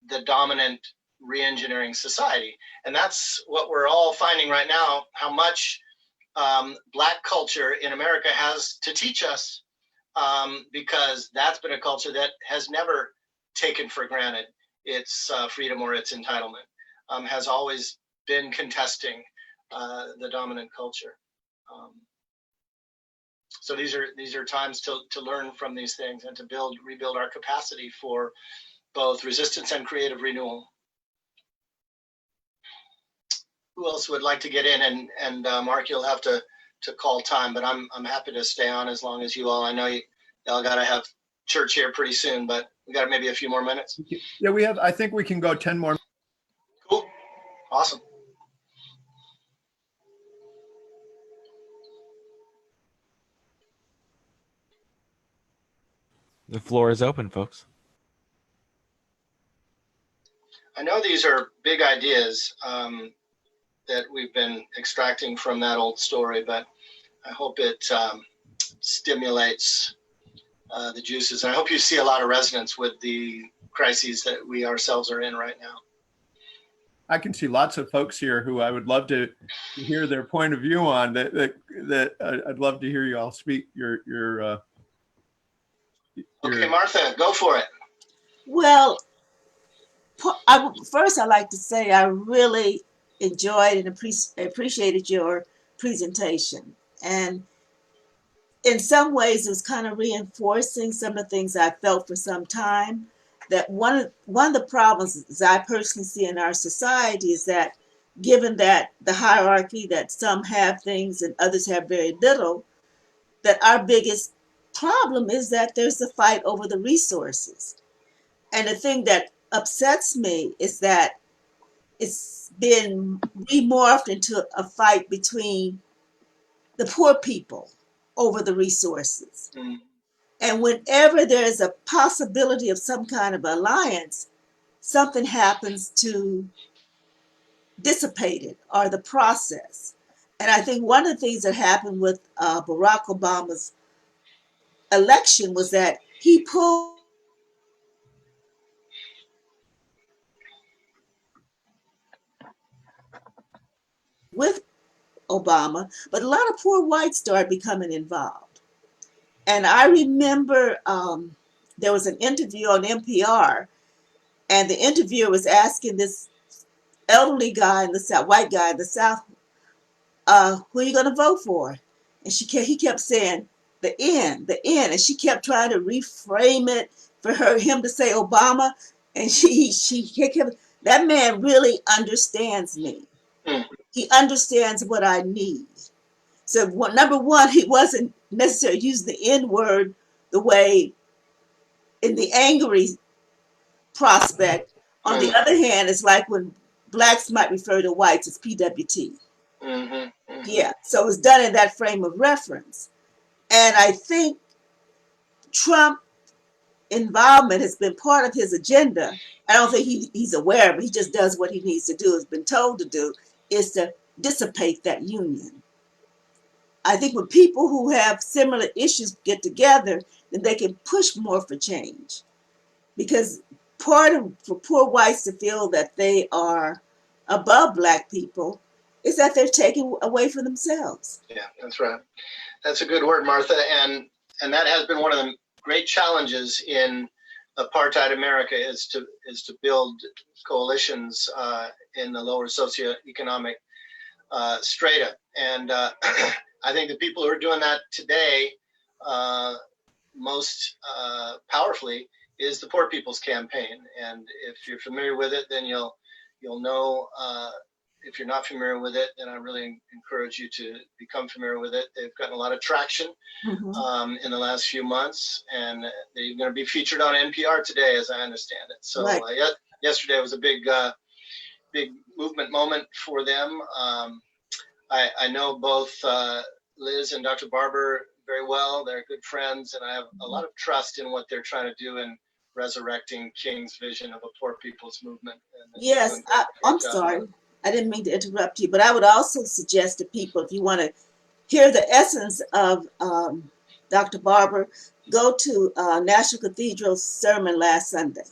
the dominant re-engineering society. And that's what we're all finding right now, how much Black culture in America has to teach us, because that's been a culture that has never taken for granted its freedom or its entitlement, has always been contesting the dominant culture. So these are times to learn from these things and to rebuild our capacity for both resistance and creative renewal. Who else would like to get in? And Mark, you'll have to call time, but I'm happy to stay on as long as you all. I know y'all got to have church here pretty soon, but we got maybe a few more minutes. Yeah, we have. I think we can go 10 more. Cool. Awesome. The floor is open, folks. I know these are big ideas that we've been extracting from that old story, but I hope it stimulates the juices. And I hope you see a lot of resonance with the crises that we ourselves are in right now. I can see lots of folks here who I would love to hear their point of view on that. I'd love to hear you all speak your Okay, Martha, go for it. Well, first I'd like to say I really enjoyed and appreciated your presentation. And in some ways, it was kind of reinforcing some of the things I felt for some time. That one of the problems that I personally see in our society is that, given that the hierarchy, that some have things and others have very little, that our biggest problem is that there's a fight over the resources. And the thing that upsets me is that it's been remorphed into a fight between the poor people over the resources. Mm. And whenever there's a possibility of some kind of alliance, something happens to dissipate it or the process. And I think one of the things that happened with Barack Obama's election was that he pulled with Obama, but a lot of poor whites started becoming involved. And I remember there was an interview on NPR, and the interviewer was asking this elderly guy in the South, white guy in the South, who are you going to vote for? And he kept saying the N, and she kept trying to reframe it for him to say Obama, and she kept, that man really understands me. Mm. He understands what I need. So number one, he wasn't necessarily using the N word the way in the angry prospect. On the other hand, it's like when blacks might refer to whites as PWT. Mm-hmm, mm-hmm. Yeah, so it's done in that frame of reference. And I think Trump involvement has been part of his agenda. I don't think he's aware of it. He just does what he needs to do, has been told to do, is to dissipate that union. I think when people who have similar issues get together, then they can push more for change. Because for poor whites to feel that they are above black people is that they're taking away from themselves. Yeah, that's right. That's a good word, Martha. And that has been one of the great challenges in apartheid America is to build coalitions in the lower socioeconomic strata. And I think the people who are doing that today most powerfully is the Poor People's Campaign. And if you're familiar with it, then you'll know. If you're not familiar with it, then I really encourage you to become familiar with it. They've gotten a lot of traction in the last few months, and they're going to be featured on NPR today, as I understand it. So Right. Yesterday was a big movement moment for them. I know both Liz and Dr. Barber very well. They're good friends, and I have a lot of trust in what they're trying to do in resurrecting King's vision of a poor people's movement. And Yes, I'm sorry. I didn't mean to interrupt you, but I would also suggest to people, if you want to hear the essence of Dr. Barber, go to National Cathedral's sermon last Sunday,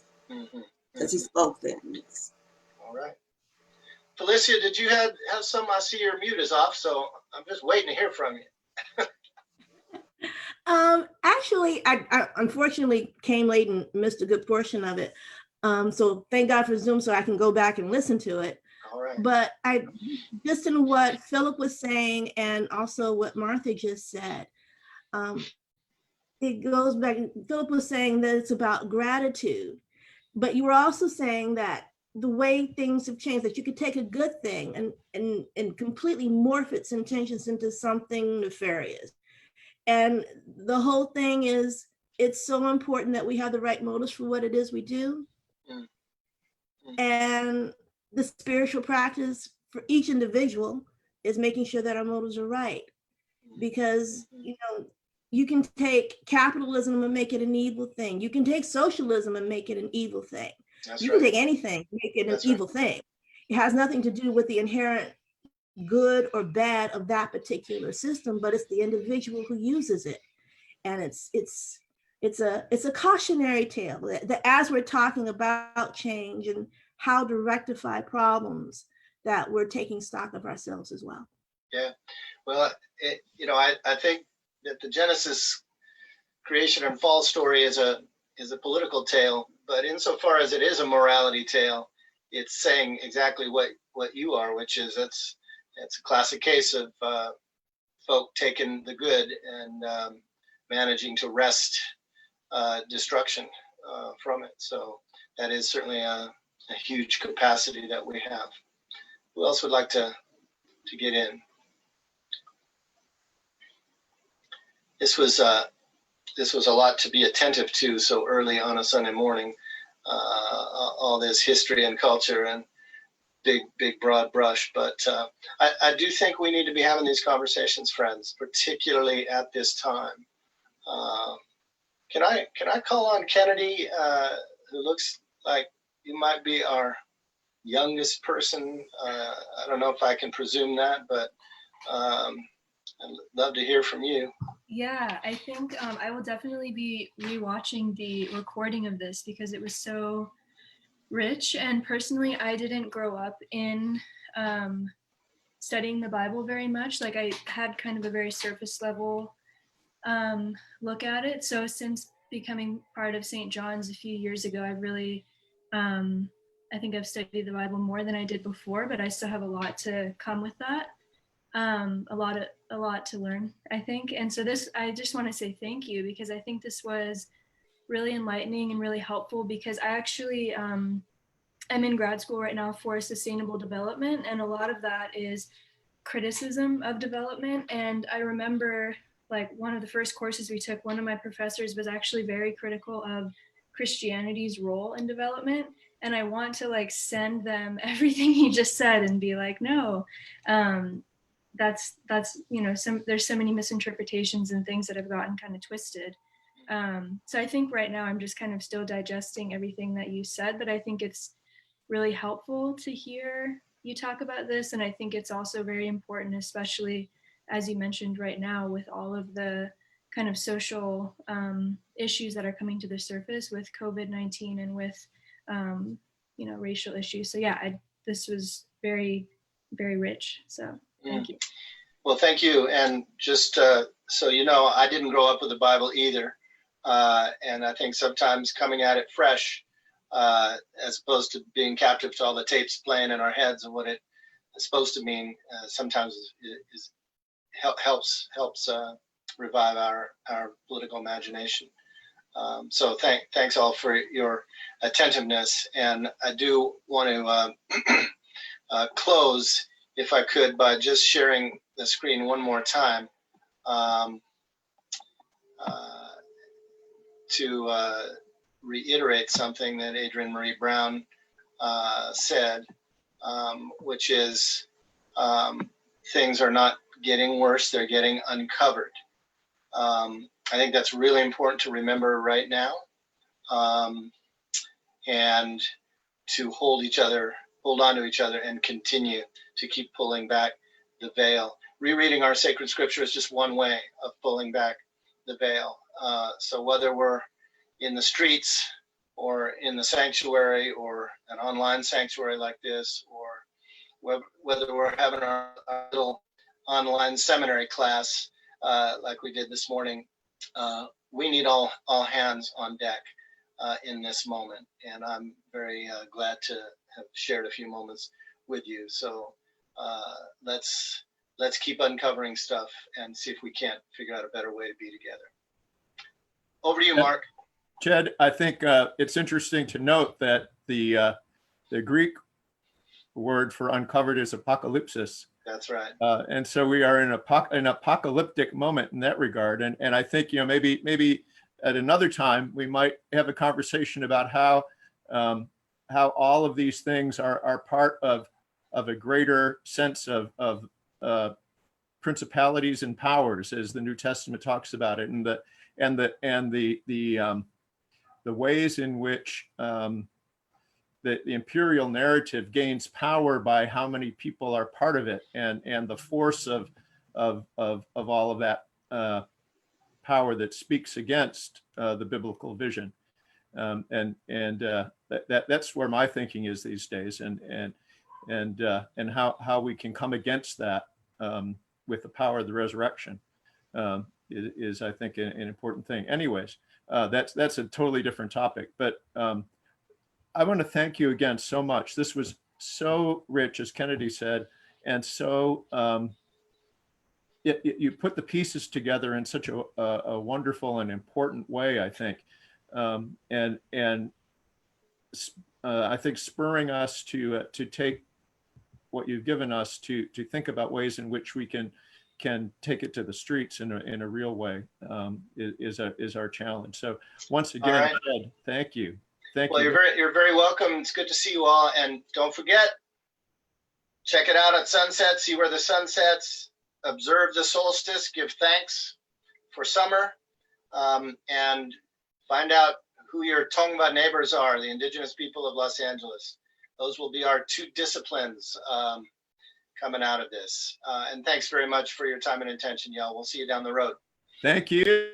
because he spoke then. Yes. All right. Felicia, did you have some? I see your mute is off, so I'm just waiting to hear from you. Actually, I unfortunately came late and missed a good portion of it. So thank God for Zoom so I can go back and listen to it. All right. But I just in what Philip was saying and also what Martha just said, it goes back. Philip was saying that it's about gratitude, but you were also saying that the way things have changed, that you could take a good thing and completely morph its intentions into something nefarious. And the whole thing is, it's so important that we have the right motives for what it is we do. And the spiritual practice for each individual is making sure that our motives are right. Because, you can take capitalism and make it an evil thing. You can take socialism and make it an evil thing. You can take anything, make it an evil thing. It has nothing to do with the inherent good or bad of that particular system, but it's the individual who uses it. And it's a cautionary tale that as we're talking about change and how to rectify problems, that we're taking stock of ourselves as well. Yeah, well, I think that the Genesis creation and fall story is a political tale, but insofar as it is a morality tale, it's saying exactly what you are, which is it's a classic case of folk taking the good and managing to wrest destruction from it. So that is certainly a huge capacity that we have. Who else would like to get in? This was a lot to be attentive to so early on a Sunday morning. All this history and culture and big broad brush, but I do think we need to be having these conversations, friends, particularly at this time. Can I call on Kennedy, who looks like you might be our youngest person? I don't know if I can presume that, but I'd love to hear from you. Yeah, I think I will definitely be rewatching the recording of this because it was so rich. And personally, I didn't grow up in studying the Bible very much. Like I had kind of a very surface level look at it. So since becoming part of St. John's a few years ago, I've really, I think I've studied the Bible more than I did before, but I still have a lot to come with that. A lot to learn, I think. And so this, I just want to say thank you because I think this was really enlightening and really helpful because I actually, I'm in grad school right now for sustainable development. And a lot of that is criticism of development. And I remember like one of the first courses we took, one of my professors was actually very critical of Christianity's role in development. And I want to like send them everything he just said and be like, no, that's you know, there's so many misinterpretations and things that have gotten kind of twisted. So I think right now I'm just kind of still digesting everything that you said, but I think it's really helpful to hear you talk about this. And I think it's also very important, especially as you mentioned right now with all of the kind of social issues that are coming to the surface with COVID-19 and with, you know, racial issues. So yeah, this was very, very rich. So thank you. Well, thank you. And just so you know, I didn't grow up with the Bible either. And I think sometimes coming at it fresh, as opposed to being captive to all the tapes playing in our heads and what it is supposed to mean, sometimes helps revive our political imagination. So thanks all for your attentiveness. And I do want to close, if I could, by just sharing the screen one more time to reiterate something that Adrienne Marie Brown said, which is things are not getting worse, they're getting uncovered. I think that's really important to remember right now, and to hold on to each other and continue to keep pulling back the veil. Rereading our sacred scripture is just one way of pulling back the veil. So whether we're in the streets or in the sanctuary or an online sanctuary like this, or whether we're having our little online seminary class like we did this morning, we need all hands on deck in this moment. And I'm very glad to have shared a few moments with you. So let's keep uncovering stuff and see if we can't figure out a better way to be together. Over to you, Mark. Jed, I think it's interesting to note that the Greek word for uncovered is apocalypsis. That's right. And so we are in an apocalyptic moment in that regard. And I think, you know, maybe at another time we might have a conversation about how all of these things are part of a greater sense of principalities and powers, as the New Testament talks about it, and the ways in which the imperial narrative gains power by how many people are part of it, and the force of all of that power that speaks against the biblical vision, that's where my thinking is these days, and how we can come against that with the power of the resurrection is I think an important thing. Anyways, that's a totally different topic, but I want to thank you again so much. This was so rich, as Kennedy said, and so you put the pieces together in such a wonderful and important way, I think, and I think spurring us to take what you've given us to think about ways in which we can take it to the streets in a real way is our challenge. So once again, All right. Ed, thank you. Thank Well, you. you're very welcome. It's good to see you all. And don't forget, check it out at sunset, see where the sun sets, observe the solstice, give thanks for summer, and find out who your Tongva neighbors are, the indigenous people of Los Angeles. Those will be our two disciplines coming out of this. And thanks very much for your time and attention, y'all. We'll see you down the road. Thank you.